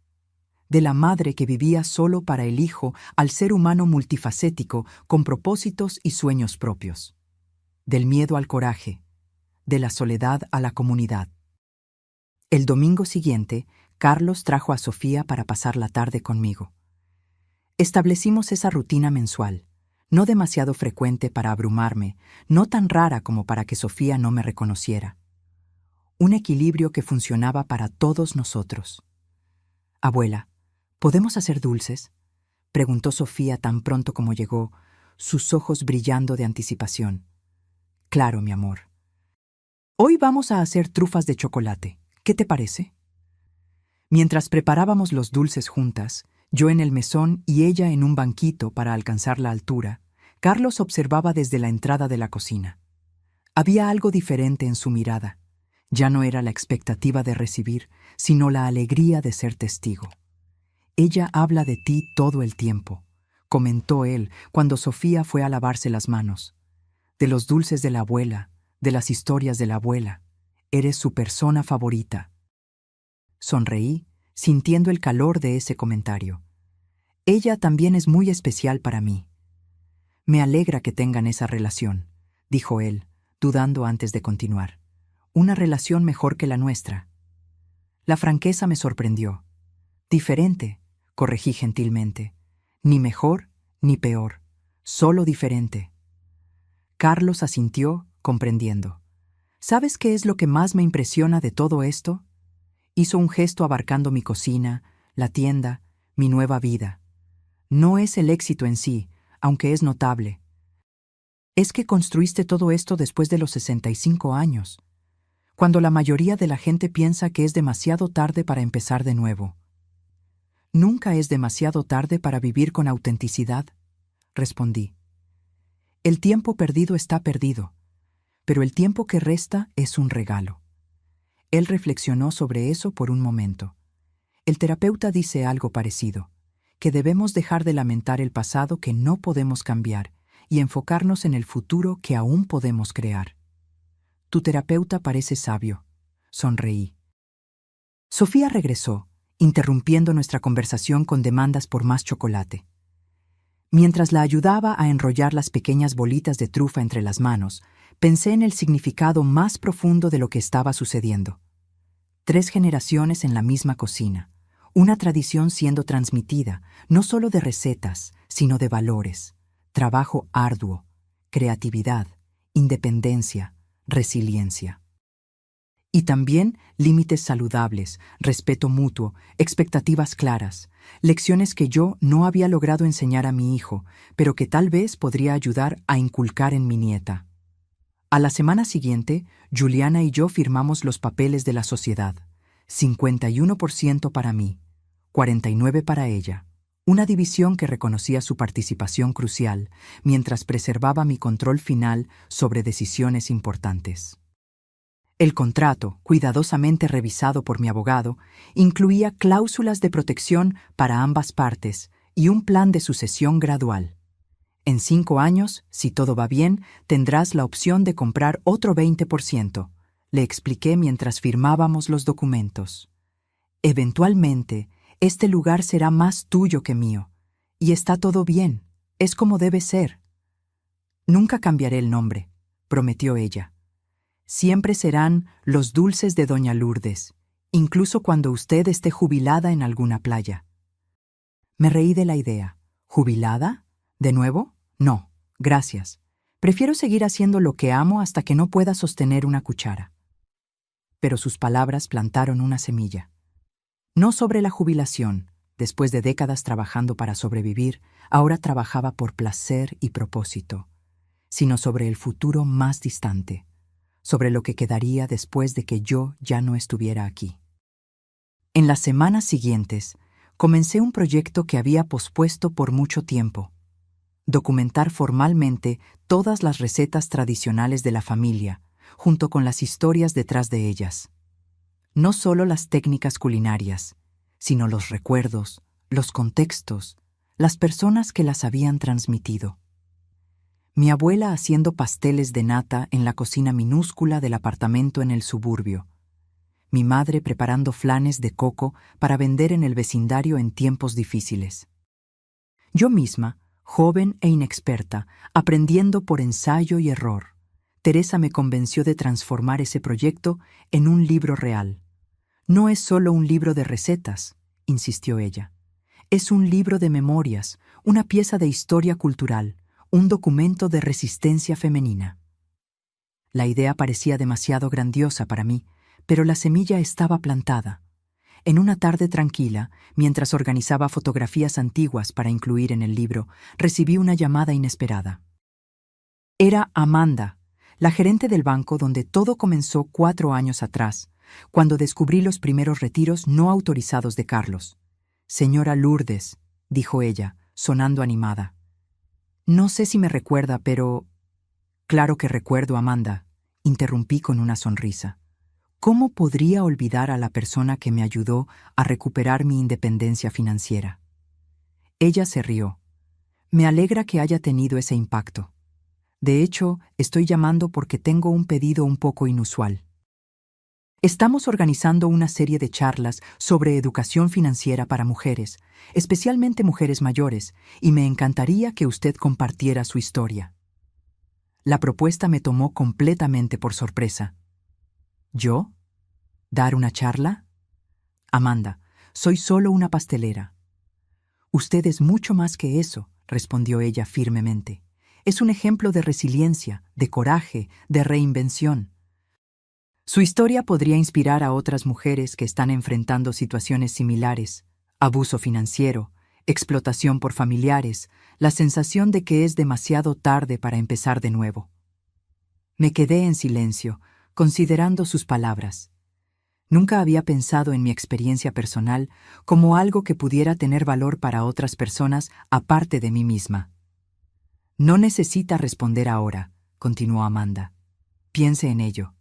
de la madre que vivía solo para el hijo al ser humano multifacético con propósitos y sueños propios, del miedo al coraje, de la soledad a la comunidad. El domingo siguiente, Carlos trajo a Sofía para pasar la tarde conmigo. Establecimos esa rutina mensual, no demasiado frecuente para abrumarme, no tan rara como para que Sofía no me reconociera. Un equilibrio que funcionaba para todos nosotros. «Abuela, ¿podemos hacer dulces?», preguntó Sofía tan pronto como llegó, sus ojos brillando de anticipación. «Claro, mi amor. Hoy vamos a hacer trufas de chocolate. ¿Qué te parece?». Mientras preparábamos los dulces juntas, yo en el mesón y ella en un banquito para alcanzar la altura, Carlos observaba desde la entrada de la cocina. Había algo diferente en su mirada. Ya no era la expectativa de recibir, sino la alegría de ser testigo. «Ella habla de ti todo el tiempo», comentó él cuando Sofía fue a lavarse las manos. «De los dulces de la abuela, de las historias de la abuela. Eres su persona favorita». Sonreí, sintiendo el calor de ese comentario. «Ella también es muy especial para mí». «Me alegra que tengan esa relación», dijo él, dudando antes de continuar. «Una relación mejor que la nuestra». La franqueza me sorprendió. «Diferente», corregí gentilmente. «Ni mejor ni peor, solo diferente». Carlos asintió, comprendiendo. «¿Sabes qué es lo que más me impresiona de todo esto?». Hizo un gesto abarcando mi cocina, la tienda, mi nueva vida. «No es el éxito en sí, aunque es notable. Es que construiste todo esto después de los 65 años, cuando la mayoría de la gente piensa que es demasiado tarde para empezar de nuevo». «Nunca es demasiado tarde para vivir con autenticidad», respondí. «El tiempo perdido está perdido, pero el tiempo que resta es un regalo». Él reflexionó sobre eso por un momento. El terapeuta dice algo parecido, que debemos dejar de lamentar el pasado que no podemos cambiar y enfocarnos en el futuro que aún podemos crear. «Tu terapeuta parece sabio», sonreí. Sofía regresó, interrumpiendo nuestra conversación con demandas por más chocolate. Mientras la ayudaba a enrollar las pequeñas bolitas de trufa entre las manos, pensé en el significado más profundo de lo que estaba sucediendo. 3 generaciones en la misma cocina, una tradición siendo transmitida, no solo de recetas, sino de valores, trabajo arduo, creatividad, independencia, resiliencia. Y también límites saludables, respeto mutuo, expectativas claras, lecciones que yo no había logrado enseñar a mi hijo, pero que tal vez podría ayudar a inculcar en mi nieta. A la semana siguiente, Juliana y yo firmamos los papeles de la sociedad. 51% para mí, 49% para ella. Una división que reconocía su participación crucial, mientras preservaba mi control final sobre decisiones importantes. El contrato, cuidadosamente revisado por mi abogado, incluía cláusulas de protección para ambas partes y un plan de sucesión gradual. En 5 años, si todo va bien, tendrás la opción de comprar otro 20%, le expliqué mientras firmábamos los documentos. Eventualmente, este lugar será más tuyo que mío, y está todo bien, es como debe ser. Nunca cambiaré el nombre, prometió ella. Siempre serán los dulces de Doña Lourdes, incluso cuando usted esté jubilada en alguna playa. Me reí de la idea. ¿Jubilada? ¿De nuevo? No, gracias. Prefiero seguir haciendo lo que amo hasta que no pueda sostener una cuchara. Pero sus palabras plantaron una semilla. No sobre la jubilación. Después de décadas trabajando para sobrevivir, ahora trabajaba por placer y propósito, sino sobre el futuro más distante, sobre lo que quedaría después de que yo ya no estuviera aquí. En las semanas siguientes, comencé un proyecto que había pospuesto por mucho tiempo. documentar formalmente todas las recetas tradicionales de la familia, junto con las historias detrás de ellas. No solo las técnicas culinarias, sino los recuerdos, los contextos, las personas que las habían transmitido. Mi abuela haciendo pasteles de nata en la cocina minúscula del apartamento en el suburbio. Mi madre preparando flanes de coco para vender en el vecindario en tiempos difíciles. Yo misma, joven e inexperta, aprendiendo por ensayo y error. Teresa me convenció de transformar ese proyecto en un libro real. No es solo un libro de recetas, insistió ella. Es un libro de memorias, una pieza de historia cultural, un documento de resistencia femenina. La idea parecía demasiado grandiosa para mí, pero la semilla estaba plantada. En una tarde tranquila, mientras organizaba fotografías antiguas para incluir en el libro, recibí una llamada inesperada. Era Amanda, la gerente del banco donde todo comenzó 4 años atrás, cuando descubrí los primeros retiros no autorizados de Carlos. «Señora Lourdes», dijo ella, sonando animada. «No sé si me recuerda, pero...» «Claro que recuerdo, Amanda», interrumpí con una sonrisa. ¿Cómo podría olvidar a la persona que me ayudó a recuperar mi independencia financiera? Ella se rió. Me alegra que haya tenido ese impacto. De hecho, estoy llamando porque tengo un pedido un poco inusual. Estamos organizando una serie de charlas sobre educación financiera para mujeres, especialmente mujeres mayores, y me encantaría que usted compartiera su historia. La propuesta me tomó completamente por sorpresa. ¿Yo? ¿Dar una charla? Amanda, soy solo una pastelera. Usted es mucho más que eso, respondió ella firmemente. Es un ejemplo de resiliencia, de coraje, de reinvención. Su historia podría inspirar a otras mujeres que están enfrentando situaciones similares: abuso financiero, explotación por familiares, la sensación de que es demasiado tarde para empezar de nuevo. Me quedé en silencio, considerando sus palabras. Nunca había pensado en mi experiencia personal como algo que pudiera tener valor para otras personas aparte de mí misma. No necesita responder ahora, continuó Amanda. Piense en ello.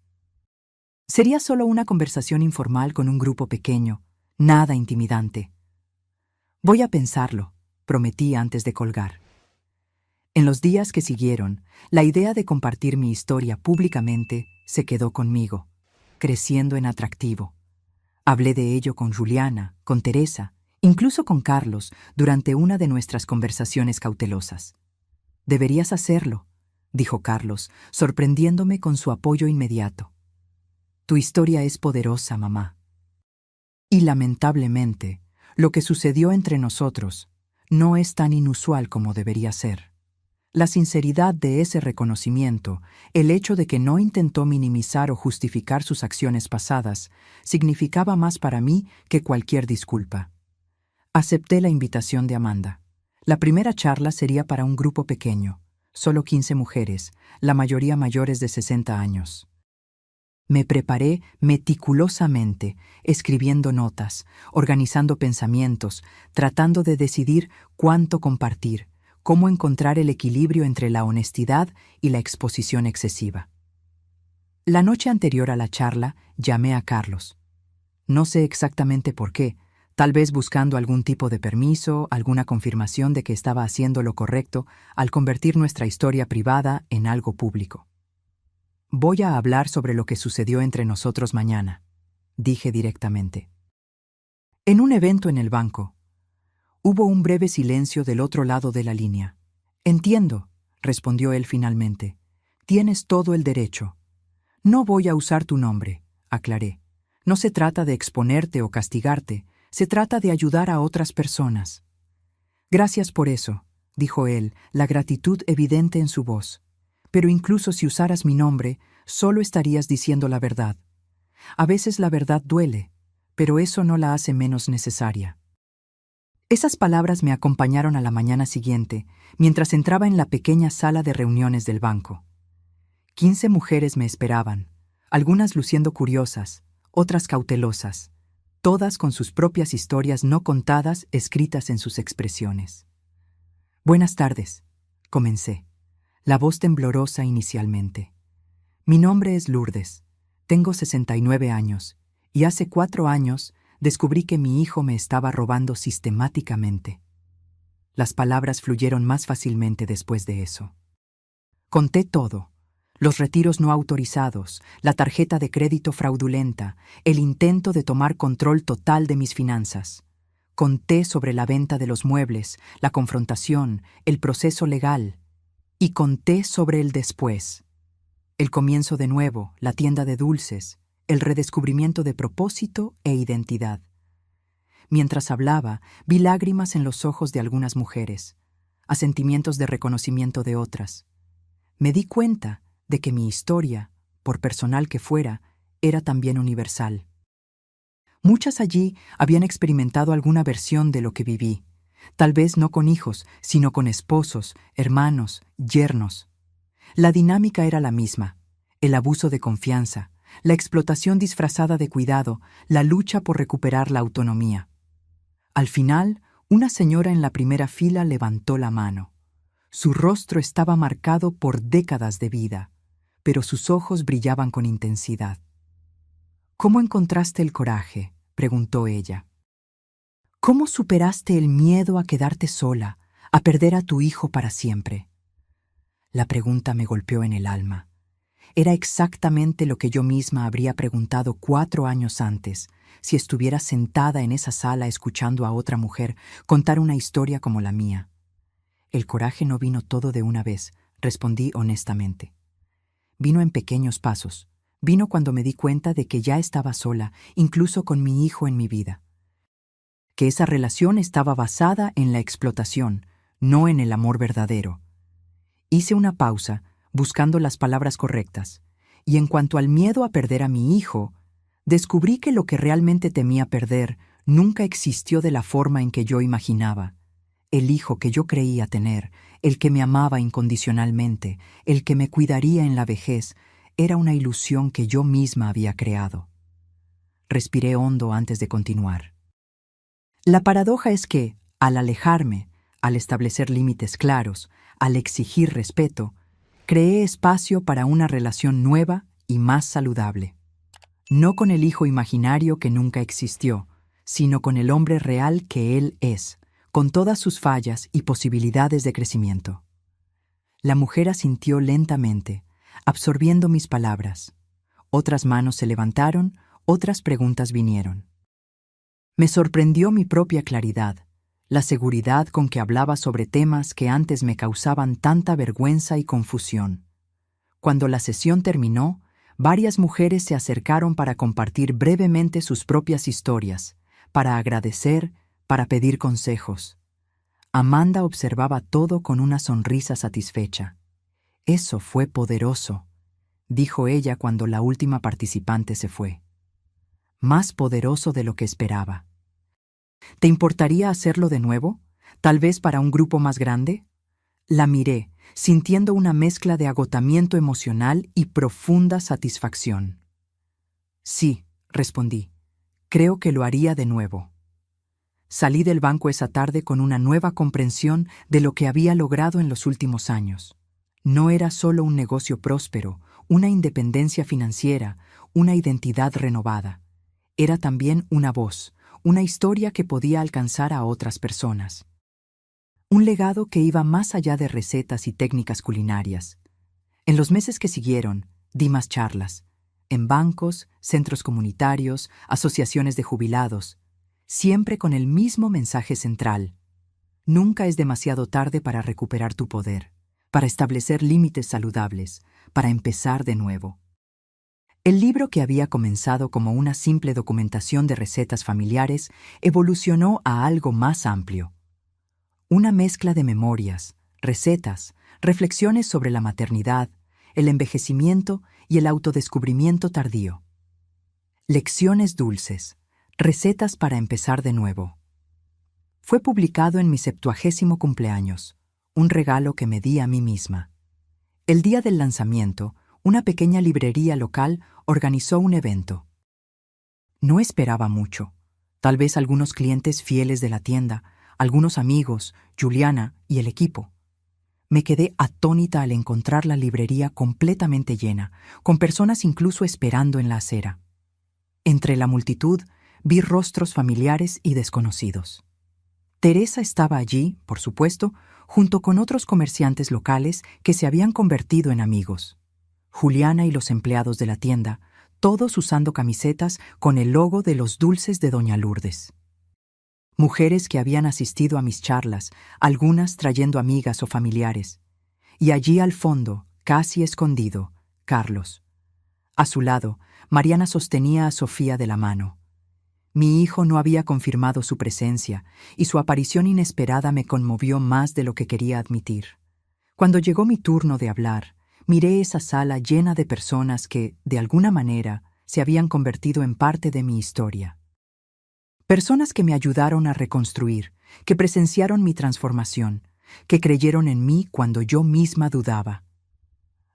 Sería solo una conversación informal con un grupo pequeño, nada intimidante. Voy a pensarlo, prometí antes de colgar. En los días que siguieron, la idea de compartir mi historia públicamente se quedó conmigo, creciendo en atractivo. Hablé de ello con Juliana, con Teresa, incluso con Carlos, durante una de nuestras conversaciones cautelosas. «Deberías hacerlo», dijo Carlos, sorprendiéndome con su apoyo inmediato. «Tu historia es poderosa, mamá». Y lamentablemente, lo que sucedió entre nosotros no es tan inusual como debería ser. La sinceridad de ese reconocimiento, el hecho de que no intentó minimizar o justificar sus acciones pasadas, significaba más para mí que cualquier disculpa. Acepté la invitación de Amanda. La primera charla sería para un grupo pequeño, solo 15 mujeres, la mayoría mayores de 60 años. Me preparé meticulosamente, escribiendo notas, organizando pensamientos, tratando de decidir cuánto compartir, cómo encontrar el equilibrio entre la honestidad y la exposición excesiva. La noche anterior a la charla, llamé a Carlos. No sé exactamente por qué, tal vez buscando algún tipo de permiso, alguna confirmación de que estaba haciendo lo correcto al convertir nuestra historia privada en algo público. «Voy a hablar sobre lo que sucedió entre nosotros mañana», dije directamente. En un evento en el banco, hubo un breve silencio del otro lado de la línea. «Entiendo», respondió él finalmente. «Tienes todo el derecho. No voy a usar tu nombre», aclaré. «No se trata de exponerte o castigarte, se trata de ayudar a otras personas». «Gracias por eso», dijo él, la gratitud evidente en su voz. «Pero incluso si usaras mi nombre, solo estarías diciendo la verdad. A veces la verdad duele, pero eso no la hace menos necesaria». Esas palabras me acompañaron a la mañana siguiente, mientras entraba en la pequeña sala de reuniones del banco. 15 mujeres me esperaban, algunas luciendo curiosas, otras cautelosas, todas con sus propias historias no contadas escritas en sus expresiones. «Buenas tardes», Comencé, la voz temblorosa inicialmente. Mi nombre es Lourdes. Tengo 69 años, y hace 4 años descubrí que mi hijo me estaba robando sistemáticamente. Las palabras fluyeron más fácilmente después de eso. Conté todo: los retiros no autorizados, la tarjeta de crédito fraudulenta, el intento de tomar control total de mis finanzas. Conté sobre la venta de los muebles, la confrontación, el proceso legal. Y conté sobre el después. El comienzo de nuevo, la tienda de dulces, el redescubrimiento de propósito e identidad. Mientras hablaba, vi lágrimas en los ojos de algunas mujeres, asentimientos de reconocimiento de otras. Me di cuenta de que mi historia, por personal que fuera, era también universal. Muchas allí habían experimentado alguna versión de lo que viví, tal vez no con hijos, sino con esposos, hermanos, yernos. La dinámica era la misma: el abuso de confianza, la explotación disfrazada de cuidado, la lucha por recuperar la autonomía. Al final, una señora en la primera fila levantó la mano. Su rostro estaba marcado por décadas de vida, pero sus ojos brillaban con intensidad. ¿Cómo encontraste el coraje?, preguntó ella. ¿Cómo superaste el miedo a quedarte sola, a perder a tu hijo para siempre? La pregunta me golpeó en el alma. Era exactamente lo que yo misma habría preguntado 4 años antes, si estuviera sentada en esa sala escuchando a otra mujer contar una historia como la mía. El coraje no vino todo de una vez, respondí honestamente. Vino en pequeños pasos. Vino cuando me di cuenta de que ya estaba sola, incluso con mi hijo en mi vida. Que esa relación estaba basada en la explotación, no en el amor verdadero. Hice una pausa, buscando las palabras correctas, y en cuanto al miedo a perder a mi hijo, descubrí que lo que realmente temía perder nunca existió de la forma en que yo imaginaba. El hijo que yo creía tener, el que me amaba incondicionalmente, el que me cuidaría en la vejez, era una ilusión que yo misma había creado. Respiré hondo antes de continuar. La paradoja es que, al alejarme, al establecer límites claros, al exigir respeto, creé espacio para una relación nueva y más saludable. No con el hijo imaginario que nunca existió, sino con el hombre real que él es, con todas sus fallas y posibilidades de crecimiento. La mujer asintió lentamente, absorbiendo mis palabras. Otras manos se levantaron, otras preguntas vinieron. Me sorprendió mi propia claridad, la seguridad con que hablaba sobre temas que antes me causaban tanta vergüenza y confusión. Cuando la sesión terminó, varias mujeres se acercaron para compartir brevemente sus propias historias, para agradecer, para pedir consejos. Amanda observaba todo con una sonrisa satisfecha. «Eso fue poderoso», dijo ella cuando la última participante se fue. «Más poderoso de lo que esperaba». «¿Te importaría hacerlo de nuevo? ¿Tal vez para un grupo más grande?» La miré, sintiendo una mezcla de agotamiento emocional y profunda satisfacción. «Sí», respondí, «creo que lo haría de nuevo». Salí del banco esa tarde con una nueva comprensión de lo que había logrado en los últimos años. No era solo un negocio próspero, una independencia financiera, una identidad renovada. Era también una voz, una historia que podía alcanzar a otras personas. Un legado que iba más allá de recetas y técnicas culinarias. En los meses que siguieron, di más charlas, en bancos, centros comunitarios, asociaciones de jubilados, siempre con el mismo mensaje central: nunca es demasiado tarde para recuperar tu poder, para establecer límites saludables, para empezar de nuevo. El libro, que había comenzado como una simple documentación de recetas familiares, evolucionó a algo más amplio. Una mezcla de memorias, recetas, reflexiones sobre la maternidad, el envejecimiento y el autodescubrimiento tardío. Lecciones dulces, recetas para empezar de nuevo. Fue publicado en mi 70º cumpleaños, un regalo que me di a mí misma. El día del lanzamiento, una pequeña librería local organizó un evento. No esperaba mucho, tal vez algunos clientes fieles de la tienda, algunos amigos, Juliana y el equipo. Me quedé atónita al encontrar la librería completamente llena, con personas incluso esperando en la acera. Entre la multitud vi rostros familiares y desconocidos. Teresa estaba allí, por supuesto, junto con otros comerciantes locales que se habían convertido en amigos. Juliana y los empleados de la tienda, todos usando camisetas con el logo de los dulces de Doña Lourdes. Mujeres que habían asistido a mis charlas, algunas trayendo amigas o familiares. Y allí al fondo, casi escondido, Carlos. A su lado, Mariana sostenía a Sofía de la mano. Mi hijo no había confirmado su presencia, y su aparición inesperada me conmovió más de lo que quería admitir. Cuando llegó mi turno de hablar, miré esa sala llena de personas que, de alguna manera, se habían convertido en parte de mi historia. Personas que me ayudaron a reconstruir, que presenciaron mi transformación, que creyeron en mí cuando yo misma dudaba.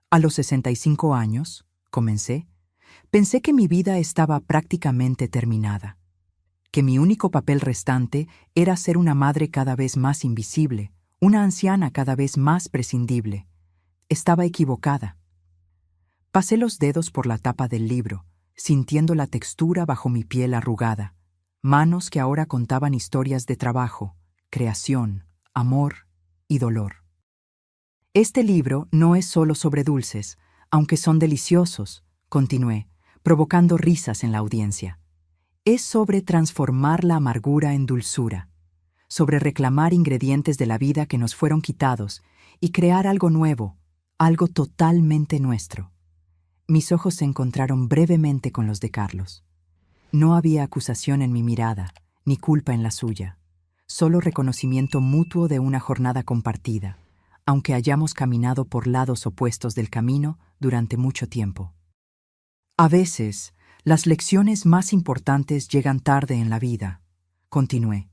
A los 65 años, comencé, pensé que mi vida estaba prácticamente terminada, que mi único papel restante era ser una madre cada vez más invisible, una anciana cada vez más prescindible. Estaba equivocada. Pasé los dedos por la tapa del libro, sintiendo la textura bajo mi piel arrugada, manos que ahora contaban historias de trabajo, creación, amor y dolor. Este libro no es solo sobre dulces, aunque son deliciosos, continué, provocando risas en la audiencia. Es sobre transformar la amargura en dulzura, sobre reclamar ingredientes de la vida que nos fueron quitados y crear algo nuevo, algo totalmente nuestro. Mis ojos se encontraron brevemente con los de Carlos. No había acusación en mi mirada, ni culpa en la suya, solo reconocimiento mutuo de una jornada compartida, aunque hayamos caminado por lados opuestos del camino durante mucho tiempo. A veces, las lecciones más importantes llegan tarde en la vida, continué,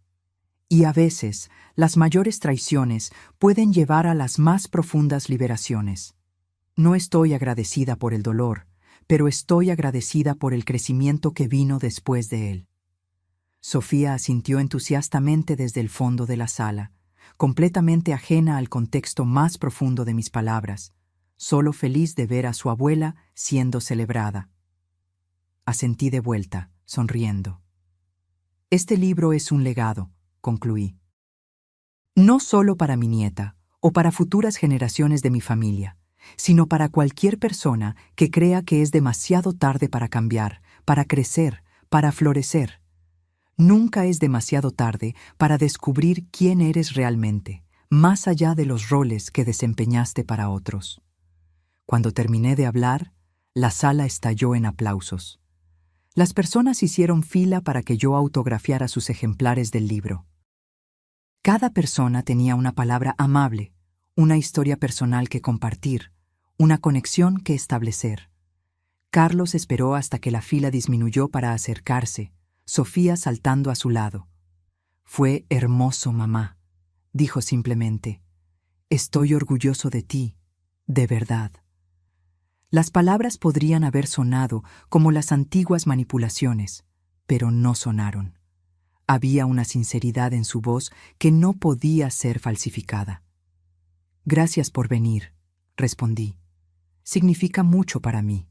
y a veces las mayores traiciones pueden llevar a las más profundas liberaciones. No estoy agradecida por el dolor, pero estoy agradecida por el crecimiento que vino después de él. Sofía asintió entusiastamente desde el fondo de la sala, completamente ajena al contexto más profundo de mis palabras, solo feliz de ver a su abuela siendo celebrada. Asentí de vuelta, sonriendo. Este libro es un legado, concluí. No solo para mi nieta o para futuras generaciones de mi familia, sino para cualquier persona que crea que es demasiado tarde para cambiar, para crecer, para florecer. Nunca es demasiado tarde para descubrir quién eres realmente, más allá de los roles que desempeñaste para otros. Cuando terminé de hablar, la sala estalló en aplausos. Las personas hicieron fila para que yo autografiara sus ejemplares del libro. Cada persona tenía una palabra amable, una historia personal que compartir, una conexión que establecer. Carlos esperó hasta que la fila disminuyó para acercarse, Sofía saltando a su lado. «Fue hermoso, mamá», dijo simplemente. «Estoy orgulloso de ti, de verdad». Las palabras podrían haber sonado como las antiguas manipulaciones, pero no sonaron. Había una sinceridad en su voz que no podía ser falsificada. «Gracias por venir», respondí. «Significa mucho para mí».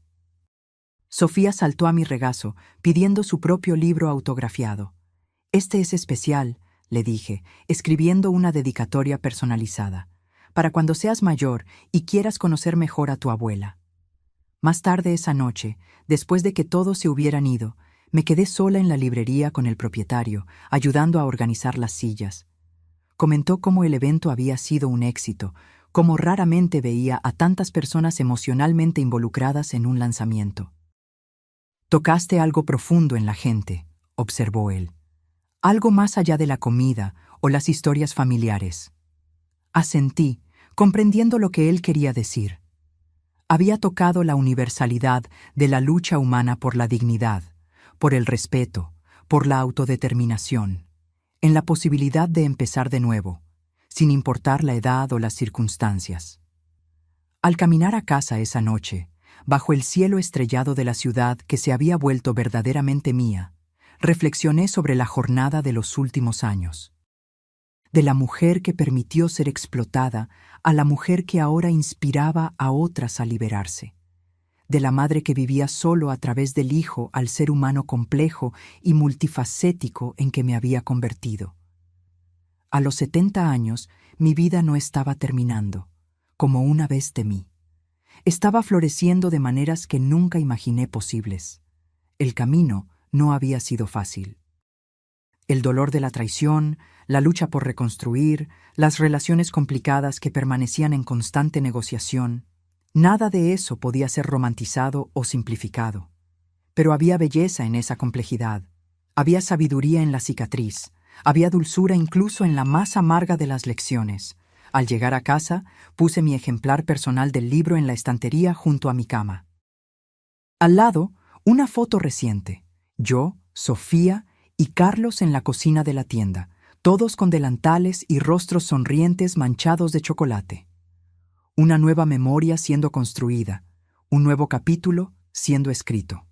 Sofía saltó a mi regazo, pidiendo su propio libro autografiado. «Este es especial», le dije, escribiendo una dedicatoria personalizada, «para cuando seas mayor y quieras conocer mejor a tu abuela». Más tarde esa noche, después de que todos se hubieran ido, me quedé sola en la librería con el propietario, ayudando a organizar las sillas. Comentó cómo el evento había sido un éxito, cómo raramente veía a tantas personas emocionalmente involucradas en un lanzamiento. «Tocaste algo profundo en la gente», observó él. «Algo más allá de la comida o las historias familiares». Asentí, comprendiendo lo que él quería decir. Había tocado la universalidad de la lucha humana por la dignidad, por el respeto, por la autodeterminación, en la posibilidad de empezar de nuevo, sin importar la edad o las circunstancias. Al caminar a casa esa noche, bajo el cielo estrellado de la ciudad que se había vuelto verdaderamente mía, reflexioné sobre la jornada de los últimos años. de la mujer que permitió ser explotada a la mujer que ahora inspiraba a otras a liberarse, de la madre que vivía solo a través del hijo al ser humano complejo y multifacético en que me había convertido. A los 70 años, mi vida no estaba terminando, como una vez temí. Estaba floreciendo de maneras que nunca imaginé posibles. El camino no había sido fácil. El dolor de la traición, la lucha por reconstruir, las relaciones complicadas que permanecían en constante negociación, nada de eso podía ser romantizado o simplificado. Pero había belleza en esa complejidad, había sabiduría en la cicatriz, había dulzura incluso en la más amarga de las lecciones. Al llegar a casa, puse mi ejemplar personal del libro en la estantería junto a mi cama. Al lado, una foto reciente. Yo, Sofía y Carlos en la cocina de la tienda, todos con delantales y rostros sonrientes manchados de chocolate. Una nueva memoria siendo construida, un nuevo capítulo siendo escrito.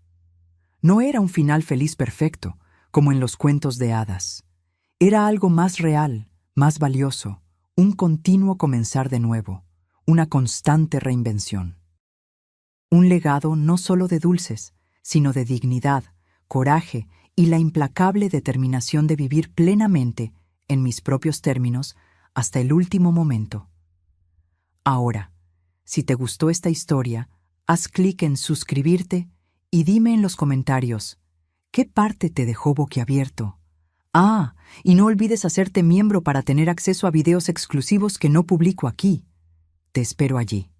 No era un final feliz perfecto, como en los cuentos de hadas. Era algo más real, más valioso, un continuo comenzar de nuevo, una constante reinvención. Un legado no solo de dulces, sino de dignidad, coraje y la implacable determinación de vivir plenamente, en mis propios términos, hasta el último momento. Ahora, si te gustó esta historia, haz clic en suscribirte y dime en los comentarios, ¿qué parte te dejó boquiabierto? Y no olvides hacerte miembro para tener acceso a videos exclusivos que no publico aquí. Te espero allí.